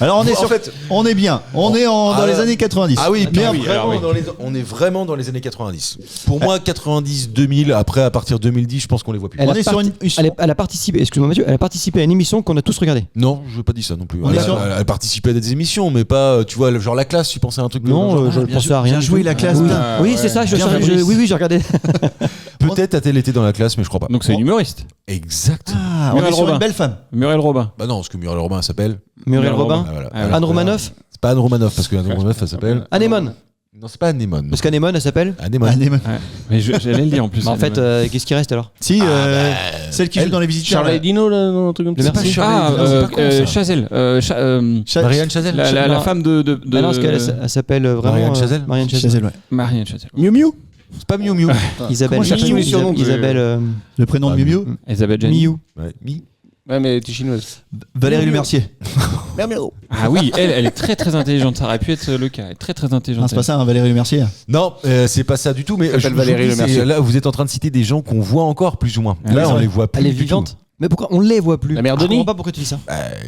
Alors on est En sur. fait- On est bien. On est dans les années 90. Ah oui, Mais mais après- on est vraiment dans les années 90. Pour moi, 90, 2000, après, à partir de 2010, je pense qu'on les voit plus. Elle On a est sur une. Elle a participé, excuse-moi Mathieu, elle a participé à une émission qu'on a tous regardée. Non, je veux pas dire ça non plus. On Elle est a, sur- elle participait à des émissions, mais pas, tu vois, genre la classe, tu pensais à un truc Non, genre, je bien pensais joué. à rien. bien du joué, tout. la classe, Oui, putain. oui, c'est ça, Bien, Fabrice. oui, j'ai regardé. Peut-être a-t-elle été dans la classe, mais je crois pas. Donc c'est une humoriste. Exact. Ah, on Muriel est sur Robin. une belle femme. Muriel Robin. Bah non, parce que Muriel Robin s'appelle. Muriel Robin, Ah, voilà. Ah, voilà. Anne Romanoff, C'est pas Anne Romanoff, parce que Anne Romanoff, elle s'appelle. Anémone. Non, c'est pas Anémone. Parce qu'Anémone, elle s'appelle. Anémone. Ah, Ouais. Mais j'allais le dire en plus. Bah, en fait, qu'est-ce qui reste alors Si, celle qui joue elle, dans les visiteurs. Charles Dino, là, dans un truc comme Le ça. merci. Ah, c'est pas con, ça. Chazelle. Marianne Chazelle. La femme de Ah non, parce qu'elle s'appelle vraiment. Marianne Chazelle. Marianne Chazelle. Chazelle, ouais. Marianne Chazelle. Miu Miu. C'est pas Miu Miu. Isabelle. Comment chercher les surnoms que- Isabelle. Le prénom de Ah, Miu Miu. Elisabeth Gianni. Miu. Ouais, Mi. Ouais, mais t'es chinoise. Valérie Lemercier. Ah oui, elle est très très intelligente. Ça aurait pu être le cas. Elle est très très intelligente. Non, c'est pas ça, hein, Valérie Lemercier. Non, c'est pas ça du tout, mais s'appelle Valérie j'oublie, Lemercier. là, vous êtes en train de citer des gens qu'on voit encore, plus ou moins. Ah oui, Là, c'est on vrai. les voit plus. Elle est du tout. vivante. Mais pourquoi on les voit plus La mère Je Denis. comprends pas pourquoi tu dis ça.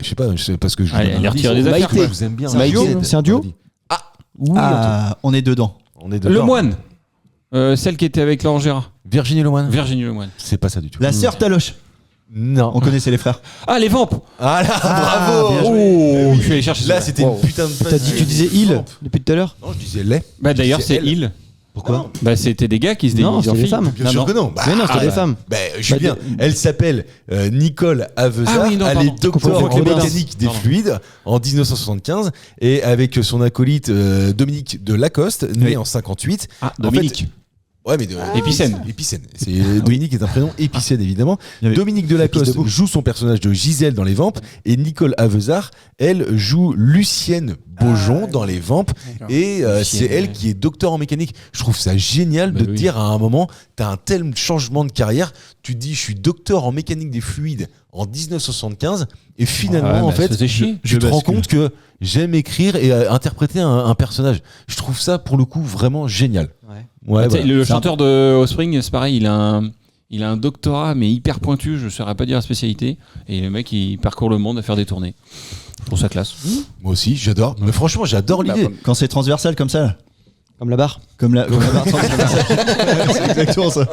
Je sais pas, parce que je vous Allez, donne elle est un retirée indice. des affaires, Maïté, quoi. je vous aime bien. C'est un duo Maïté. C'est un duo Oui, Ah, on est dedans. on est Le dedans. moine. Celle qui était avec Laurent Gérard. Virginie Lemoine. Virginie Lemoine. C'est pas ça du tout. La sœur Taloche. Non. On connaissait les frères. Ah, les vampes. Ah là, bravo. bien Oh, je suis allé chercher Là, ça. c'était une putain de. T'as dit, tu disais il depuis tout à l'heure. Non, je disais les. Bah d'ailleurs, C'est c'est elle. il. Pourquoi Bah c'était des gars qui se Non, déguisent en c'était des filles. femmes. Bien sûr que non. Bah, Mais non, c'était des bah, femmes. bah, Julien, Bah, elle s'appelle Nicole Avezard. Ah oui, non, elle pardon. est docteur Confondu en avec les mécanique des Pardon. fluides en 1975 et avec son acolyte Dominique de Lacoste, né Oui. en 58. Ah, En Dominique. fait, ouais, mais Épicène. Épicène. C'est Dominique est un prénom épicène évidemment. Il y avait Dominique de Lacoste debout. joue son personnage de Gisèle dans Les Vampes et Nicole Avezard, elle joue Lucienne Beaujon dans Les Vampes et c'est elle qui est docteur en mécanique. Je trouve ça génial Bah de te oui. dire à un moment, t'as un tel changement de carrière, tu te dis je suis docteur en mécanique des fluides en 1975 et finalement Ah ouais, en bah, ça fait faisait chier. je te rends bascule. compte que j'aime écrire et interpréter un personnage. Je trouve ça pour le coup vraiment génial. Ouais, Tu sais, voilà. le C'est un chanteur de Offspring, c'est pareil, il a un doctorat mais hyper pointu, je ne saurais pas dire la spécialité. Et le mec, il parcourt le monde à faire des tournées. Je trouve ça classe. Moi aussi, j'adore. Mais franchement, j'adore l'idée. Quand c'est transversal comme ça, là. Comme la barre. Comme la barre transversale. C'est exactement ça.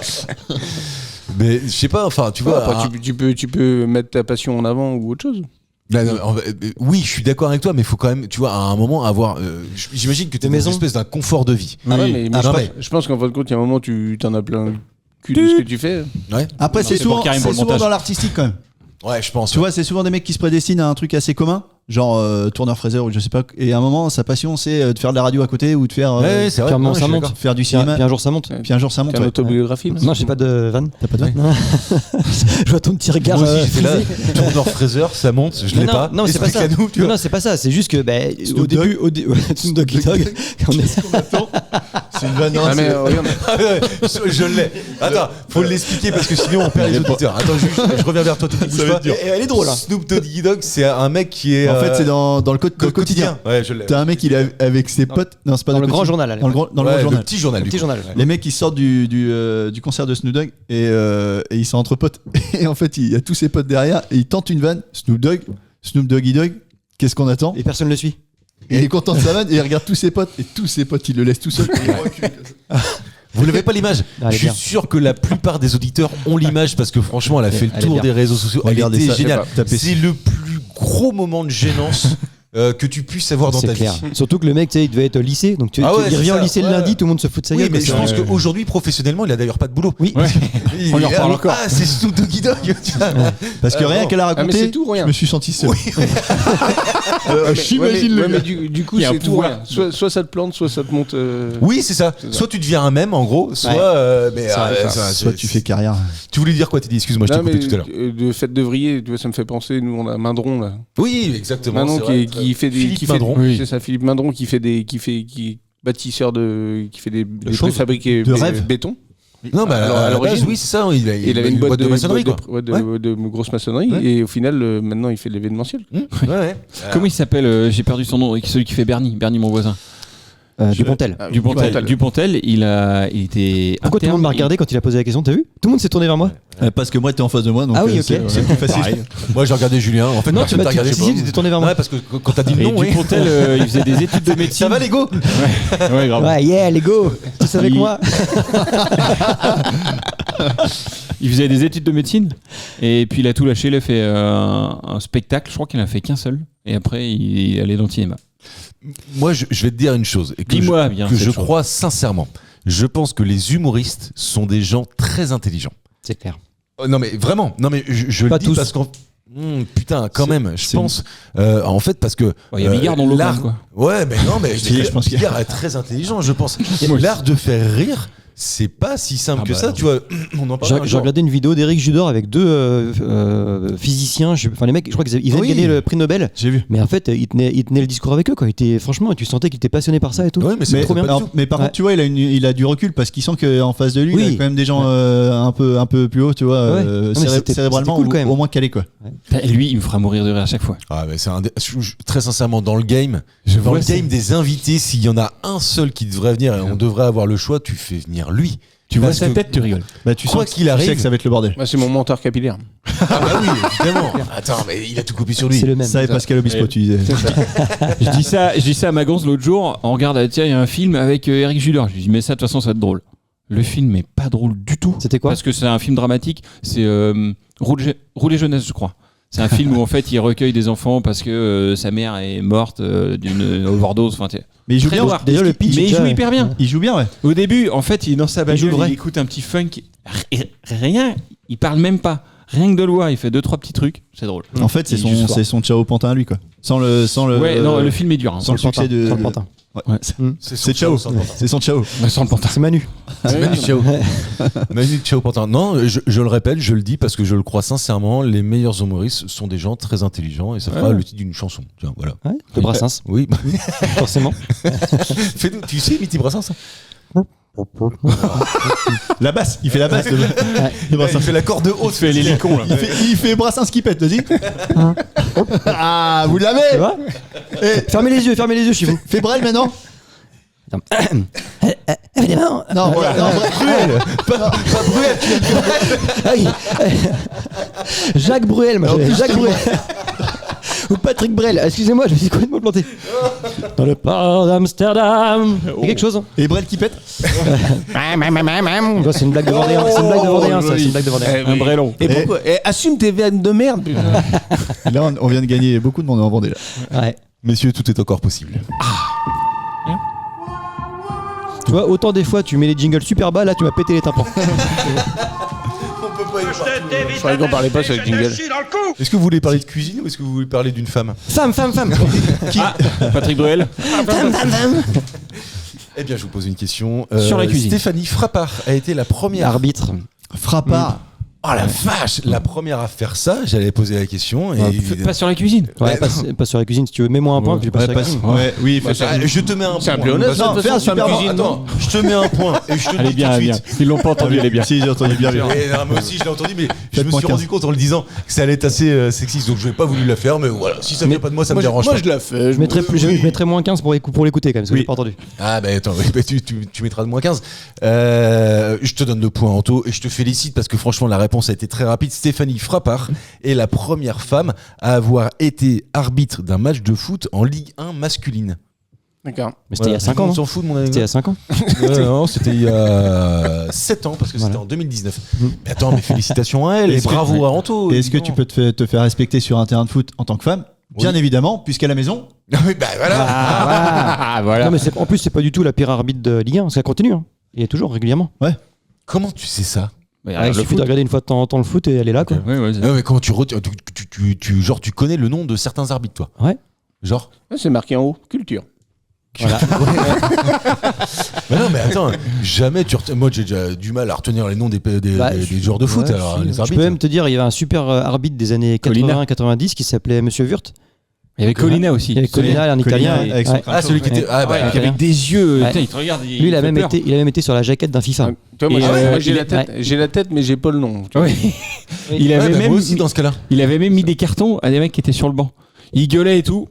Mais je sais pas, enfin, tu vois. Après, tu peux mettre ta passion en avant ou autre chose. Oui, je suis d'accord avec toi, mais il faut quand même, tu vois, à un moment avoir. J'imagine que tu es dans une maison. espèce d'un confort de vie. Ah ouais, mais Ah, je, non, pense, mais- je pense qu'en fin de compte, il y a un moment, tu t'en as plein le cul de ce que tu fais. Ouais. Après, Non, c'est c'est pour souvent, Karim c'est pour le souvent montage. dans l'artistique quand même. Ouais, je pense. Tu vois, c'est souvent des mecs qui se prédestinent à un truc assez commun, genre tourneur Fraser ou je sais pas. Et à un moment, sa passion, c'est de faire de la radio à côté ou de faire, Ouais, c'est vrai. Puis, Non, ça je suis monte. d'accord. faire du Puis cinéma. un jour ça monte. Puis un jour, ça monte. T'as une Ouais. autobiographie là Non, j'ai pas de vanne. T'as pas de Ouais. vanne Je vois ton petit regard. Moi aussi, j'ai fait là. frisé. Tourneur Fraser, ça monte, je l'ai Non, pas. non, c'est pas ça. Explique à nous, tu Non, vois. non, c'est pas ça. C'est juste que au Snoop début, Snoop Dogg, on est- C'est C'est une vanne. Ah, mais regarde. Ah ouais, je l'ai. Attends, faut l'expliquer parce que sinon on perd les auditeurs. Attends, je reviens vers toi, Tony, bouge pas. Et elle est drôle. Hein. Snoop Doggy Dogg, c'est un mec qui est. En fait, c'est dans le quotidien. Ouais, je l'ai. T'as un mec, il est avec ses potes. Non, c'est pas Dans le quotidien. grand journal. Dans le grand Ouais, journal. le petit journal. Le du petit coup. journal. Les mecs, ils sortent du concert de Snoop Dogg et ils sont entre potes. Et en fait, il y a tous ses potes derrière et ils tentent une vanne. Snoop Doggy Dogg, qu'est-ce qu'on attend? Et personne le suit. Et il est content de sa vanne et il regarde tous ses potes. Et tous ses potes, il le laisse tout seul. Et il recule comme ça. Vous n'avez pas l'image? Ah, elle est Je suis bien. sûr que la plupart des auditeurs ont l'image parce que franchement, elle a fait le Elle est tour bien. des réseaux sociaux. Regardez Elle était ça, géniale. tapez C'est le plus gros moment de gênance que tu puisses avoir dans C'est ta clair. vie. Surtout que le mec, tu sais, il devait être au lycée. Donc Ah ouais, il c'est revient au ça, lycée le ouais. lundi, tout le monde se fout de sa Oui, gueule. mais quoi. je pense C'est- qu'aujourd'hui, professionnellement, il a d'ailleurs pas de boulot. Oui. On y reparle encore. Ah, c'est Snoop Doggy Dogg. tu vois. Parce que rien bon. qu'elle a Ah, mais raconté, c'est tout, rien. je me suis senti seul. J'imagine le mais gars. du coup, Il y a un c'est tout. pouvoir. Rien. Soit ça te plante, soit ça te monte. Oui, c'est ça. C'est ça. Soit tu deviens un mème, en gros, soit. mais, Soit tu fais carrière. Tu voulais dire quoi, Teddy? Excuse-moi, je t'ai Non, coupé mais tout à l'heure. de fête de Vrier, tu vois, ça me fait penser. Nous, on a Mindron là. Oui, exactement. Mindron c'est vrai. qui fait des. Philippe qui fait- Mindron. Oui. C'est ça, Philippe Mindron qui est bâtisseur qui fait des choses, préfabriqués de rêve. béton. Non, mais Alors, à à la base, l'origine, oui, c'est ça. Il a Il avait une boîte de maçonnerie, quoi. de grosse maçonnerie. Ouais. Et au final, maintenant, il fait de l'événementiel. Ouais, ouais. Comment il s'appelle J'ai perdu son nom. Celui qui fait Bernie, mon voisin. Dupontel. Dupontel, il était. Pourquoi tout le monde m'a regardé quand il a posé la question? T'as vu? Tout le monde s'est tourné vers moi. Parce que moi, t'es en face de moi, donc Ah oui, ok. c'est plus facile. Pareil. Moi, j'ai regardé Julien. En fait, Non, tu personne m'as t'a regardé. dit, si, tu t'es tourné vers moi. Ouais, parce que quand t'as dit le Et nom, oui. Dupontel, il faisait des études de médecine. Ça va, les go? Ouais, grave. Ouais, yeah, les go. Tu sais avec Il- moi. Il faisait des études de médecine et puis il a tout lâché. Il a fait un spectacle. Je crois qu'il en a fait qu'un seul. Et après, il allait dans le cinéma. Moi, je vais te dire une chose. Et que Dis-moi bien. que cette je chose. crois sincèrement. Je pense que les humoristes sont des gens très intelligents. C'est clair. Non, mais vraiment. Non, mais je Pas le dis tous. parce qu'en. Putain, quand même, je c'est- pense. En fait, parce que. Il y a Bigard dans l'Auvergne, l'art- quoi. Ouais, mais non, mais Si, je pense qu'il y a- Bigard est très intelligent, je pense. L'art de faire rire, c'est pas si simple que ça, tu vois. On en parle. J'ai regardé une vidéo d'Éric Judor avec deux physiciens. Enfin, les mecs, je crois qu'ils venaient de Oui. gagner le prix Nobel. J'ai vu. Mais en fait, il tenait le discours avec eux. Quoi. Franchement, tu sentais qu'il était passionné par ça et tout. Ouais, mais c'est Mais, trop bien. mais par Ouais. contre, tu vois, il a du recul parce qu'il sent qu'en face de lui, Oui. il y a quand même des gens un peu plus haut, tu vois, Ouais. Non, mais c'était cérébralement cool, quand même. au moins calé, quoi. Lui, il me fera mourir de rire à chaque fois. Ah, mais c'est très sincèrement, dans le game, vois ça. des invités, s'il y en a un seul qui devrait venir et on devrait avoir le choix, tu fais venir lui. Tu vois Parce sa que- tête, tu rigoles. Bah, tu Quoi sens qu'il tu arrive- sais que ça va être le bordel. Bah, c'est mon menteur capillaire. Ah bah oui, évidemment. Attends, mais il a tout copié sur lui. C'est le même. Ça et Pascal Obispo, Et- tu disais. Je dis ça à ma gonze l'autre jour. On regarde, tiens, il y a un film avec Eric Judor. Je lui dis, mais ça, de toute façon, ça va être drôle. Le film est pas drôle du tout. C'était quoi? Parce que c'est un film dramatique. C'est Rouler jeunesse, je crois. C'est un film où en fait il recueille des enfants parce que sa mère est morte d'une overdose. Enfin, Mais il joue très bien. noir. Déjà, le pitch, Mais il déjà, joue ouais. hyper bien. Il joue bien, ouais. Au début, en fait, il est dans sa joue bagnole, vrai. il écoute un petit funk. Rien. Il parle même pas. Rien que de loi, il fait 2-3 petits trucs. C'est drôle. En fait, c'est Il joue fort. son Ciao Pantin à lui, quoi. Sans le Ouais, non, le film est dur. Hein. sans le succès de. Sans le pantin. Ouais. C'est C'est Ciao. C'est son Ciao. Sans le pantin. C'est Manu. C'est Manu Chao. Manu Chao Pantin. Non, je le répète, je le dis parce que je le crois sincèrement, les meilleurs humoristes sont des gens très intelligents et ça fera le titre d'une chanson. Tiens, voilà. Ouais, de Brassens, Oui, forcément. fais-nous. Tu sais imiter Brassens? La basse. Il fait la basse. Il fait l'accord de haut. fait l'hélicon là. Il fait Brassens qui pète, vas-y. Ah, vous Tu l'avez. vois? Fermez les yeux, chez vous. Fais Brel maintenant. Évidemment. Non, voilà. Non, Bruel. Pas Bruel. Ah oui. Jacques Bruel, moi. Jacques Bruel. Ou Patrick Brel. Excusez-moi, je me suis complètement planté. Dans le port d'Amsterdam. Il y a quelque chose? Hein? Et Brel qui pète. C'est une blague de Vendéen. C'est une blague de Vendéen, ça. C'est une blague de Vendéen. Un brelon. Et pourquoi assume tes veines de merde, putain. Là, on vient de gagner beaucoup de monde en Vendée, là. Ouais. Messieurs, tout est encore possible. Tu vois, autant des fois tu mets les jingles super bas, là tu m'as pété les tympans. Je croyais qu'on parlait pas sur le jingle. Est-ce que vous voulez parler de cuisine ou est-ce que vous voulez parler d'une femme? Femme. Patrick Bruel. Eh bien, je vous pose une question. Sur la cuisine. Stéphanie Frappard a été la première. Arbitre. Frappard. Oh la vache, la première à faire ça, j'allais poser la question. Et Pas sur la cuisine. Ouais, pas sur la cuisine. Si tu veux, mets-moi un point, puis je passe sur la cuisine. Oui, fais ça. ça. je te mets un C'est un point. pléonasme, Non, de toute fais un façon, super femme bon. cuisine, non. Attends, je te mets un point et je te Elle est dis bien, tout elle de est bien. suite. Ils l'ont pas entendu, elle est bien. Si, j'ai entendu bien. Non, moi aussi je l'ai entendu, mais je me Faites-moi suis 15. rendu compte en le disant que ça allait être assez sexiste, donc je n'ai pas voulu la faire, mais voilà, si ça vient pas de moi, ça me dérange Moi, pas. je la fais. Je mettrais moins 15 pour l'écouter quand même, parce que j'ai pas entendu. Ah bah attends, oui, bah, tu mettras de moins 15. Je te donne le point Anto et je te félicite parce que franchement la réponse a été très rapide. Stéphanie Frappard est la première femme à avoir été arbitre d'un match de foot en Ligue 1 masculine. D'accord. Mais c'était il y a 5 ans. On non s'en fout de mon C'était il y anecdote. a 5 ans. Non, c'était il y a 7 ans parce que Voilà. c'était en 2019. Mais attends, mais félicitations à elle et Est-ce que- bravo à Anto. Et est-ce que tu peux te faire respecter sur un terrain de foot en tant que femme? Bien évidemment, puisqu'à la maison. Oui, bah voilà. Ah, voilà. Non, mais en plus, c'est pas du tout la pire arbitre de Ligue 1, ça continue. Hein. Il est toujours régulièrement. Comment tu sais ça? Mais, Il suffit de regarder une fois de temps en temps le foot et elle est là, quoi. Ouais, ouais, Non, mais comment tu genre tu connais le nom de certains arbitres toi? Ouais. Genre C'est marqué en haut, culture. Voilà. Mais non, mais attends, jamais moi j'ai déjà du mal à retenir les noms des joueurs de foot, Ouais, alors si. les Je arbitres. peux même te dire, il y avait un super arbitre des années Colina. 80-90 qui s'appelait Monsieur Wurt. Il y avait Colina aussi. Il y avait Colina, un italien. Colina, avec son Ouais. Ah, celui qui était. Ah, bah, Ouais, Ouais. avec des yeux. Ouais. Putain, il te regarde. Lui, il a même été sur la jaquette d'un FIFA. Tu vois, moi, Et, moi, il est- j'ai la tête, mais j'ai pas le nom. tu vois. Ouais. Il ouais, avait bah, même. moi aussi dans ce cas-là. Il avait même mis des cartons à des mecs qui étaient sur le banc. Il gueulait et tout.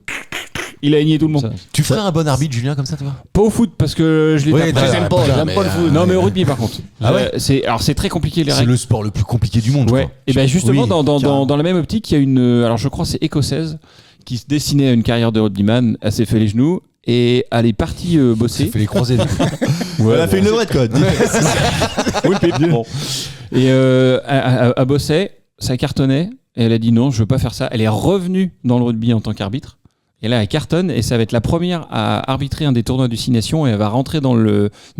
Il a aigné tout le monde. Ça- Tu ferais un bon arbitre, Julien, comme ça, toi? Pas au foot parce que je l'ai Ouais, pas. t'as- J'aime putain, j'aime mais, pas le foot. Non, mais au rugby par contre. Ah ouais Alors c'est très compliqué les C'est règles. le sport le plus compliqué du monde, Ouais. quoi. Et ben justement Oui, dans carrément. la même optique, il y a une. Alors je crois que c'est écossaise qui se destinait à une carrière de rugbyman. Elle s'est fait les genoux et elle est partie Ça bosser. fait les croisés, du coup. Elle a fait une levrette, quoi. Oui, bon. Et elle bossait, ça cartonnait, et elle a dit non, je veux pas faire ça. Elle est revenue dans le rugby en tant qu'arbitre. Et là, elle cartonne, et ça va être la première à arbitrer un des tournois du Six Nations, et elle va rentrer dans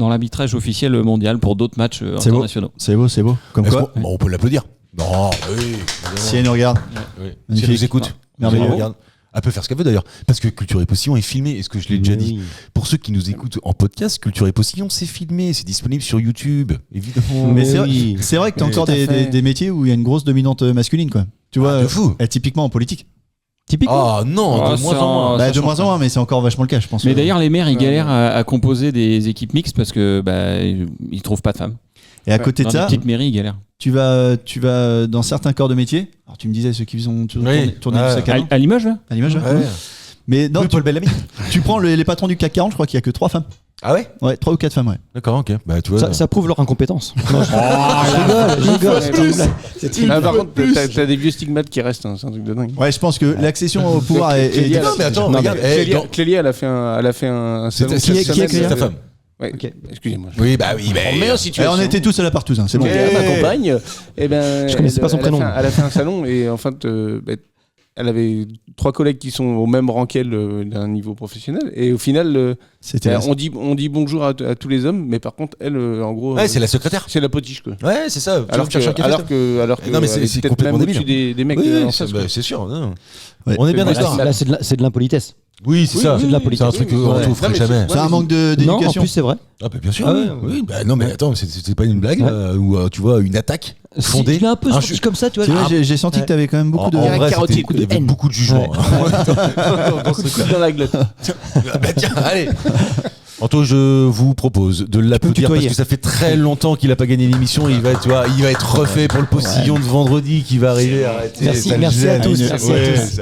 l'arbitrage officiel mondial pour d'autres matchs C'est beau. internationaux. C'est beau, c'est beau. Comme Est-ce quoi, qu'on- bon, on peut l'applaudir. Non, oui. si elle nous regarde. Oui. Si elle Magnifique. nous écoute, Merveilleux. si elle regarde. Elle peut faire ce qu'elle veut d'ailleurs. Parce que Culture et Postillon est filmé. Est-ce que je l'ai déjà dit? Pour ceux qui nous écoutent en podcast, Culture et Postillon, c'est filmé. C'est disponible sur YouTube, évidemment. Mais oui. c'est vrai que t'as Oui, encore tout à fait. des métiers où il y a une grosse dominante masculine, quoi. Tu vois, de fou. typiquement en politique. Typiquement. Ah non, Ah, de moins ça- en moins. Bah, ça de change moins pas. en moins, mais c'est encore vachement le cas, je pense. Mais d'ailleurs, les maires, ils Ouais, galèrent à composer des équipes mixtes parce que ils trouvent pas de femmes. Et à côté de Dans les ça, petites mairies, ils galèrent. tu vas dans certains corps de métier. Alors tu me disais ceux qui ont tourné Oui. du sac à main, À Limoges, là à l'image. Ouais. Mais non, Oui, Paul Bellamy. tu prends les patrons du CAC 40, je crois qu'il y a que 3 femmes. Ah ouais? Ouais, 3 ou 4 femmes, ouais. D'accord, ok. Bah, tu vois. Ça prouve leur incompétence. Non, je rigole. C'est une blague. Par contre, t'as des vieux stigmates qui restent, hein, c'est un truc de dingue. Ouais, je pense que l'accession au pouvoir est. Clélia, Non, mais attends, Non, regarde. mais eh, Clélia, dans- Clélia, elle a fait un salon C'est cette qui est semaine. Clélia c'est ta femme. Ouais, Ok. excusez-moi. Oui, bah oui, mais. On met en Eh, situation. on était tous à la partouze, hein, c'est bon. Clélia, ma Eh. compagne, eh ben, Je connaissais pas son prénom. Elle a fait un salon et en fait, elle avait 3 collègues qui sont au même rang qu'elle d'un niveau professionnel. Et au final, C'était. on dit bonjour à tous les hommes, mais par contre, elle, en gros, Ouais, c'est la secrétaire. c'est la potiche, quoi. Ouais, c'est ça. Tu Alors veux chercher un que, café, alors toi que, alors que, Non, mais c'est elle est peut-être complètement même débile. au-dessus des mecs Oui, en oui, face, bah, quoi. c'est sûr. non. Ouais. On est bien Mais d'accord. Là, c'est de l'impolitesse. Oui, c'est Oui, ça. oui, C'est de la oui, politique. C'est un truc oui, qu'on oui, retrouve non, mais jamais. C'est un manque Non, en d'éducation. plus, c'est vrai. Ah bah bien sûr. Ah oui. ouais, Oui, bah non mais attends, c'est pas une blague Ouais. ou tu vois une attaque fondée. Je l'ai un peu Un senti ju- comme ça, tu vois. Tu vois, Ah, j'ai senti que t'avais quand même beaucoup de. En vrai, carottine, c'était- il y avait haine. beaucoup de jugement. Dans ce Coup truc-là. dans la glotte. Ah bah tiens, allez. Anto, je vous propose de l'applaudir parce tutoyer. que ça fait très longtemps qu'il a pas gagné l'émission. Il va être refait pour le postillon de vendredi qui va arriver. Arrêtez, Merci, ça le merci à gêne. tous, merci à Ouais, tous.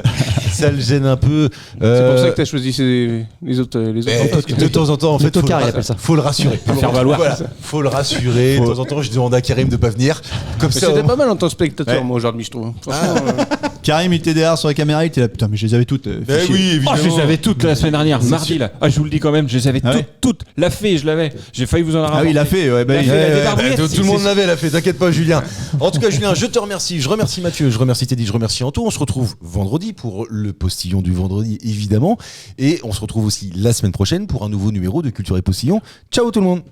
ça le gêne un peu. C'est pour ça que t'as choisi les autres. De temps en temps, en fait, L'autocar, il appelle ça. faut le rassurer. faire valoir. Voilà, faut le rassurer. De temps en temps, je demande à Karim de pas venir. Comme ça, C'était au pas mal en tant que spectateur, Ouais. moi, aujourd'hui, je trouve. Franchement, Karim, il était derrière sur la caméra, il était là. Putain, mais je les avais toutes. Ben fichier. oui, Oh, évidemment. je les avais toutes la semaine dernière, mardi là. Ah, je vous le dis quand même, je les avais Ah ouais toutes. La fée, je l'avais. J'ai failli vous en Ah oui, il l'a fait. Ouais, bah, La il- fait, la ouais, débarbouillette. Tout le monde l'avait, l'a fait, t'inquiète pas, Julien. En tout cas, Julien, je te remercie. Je remercie Mathieu, je remercie Teddy, je remercie Anto. On se retrouve vendredi pour le postillon du vendredi, évidemment. Et on se retrouve aussi la semaine prochaine pour un nouveau numéro de Culture et Postillon. Ciao tout le monde.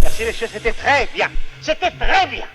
Merci, messieurs, c'était très bien. C'était très bien.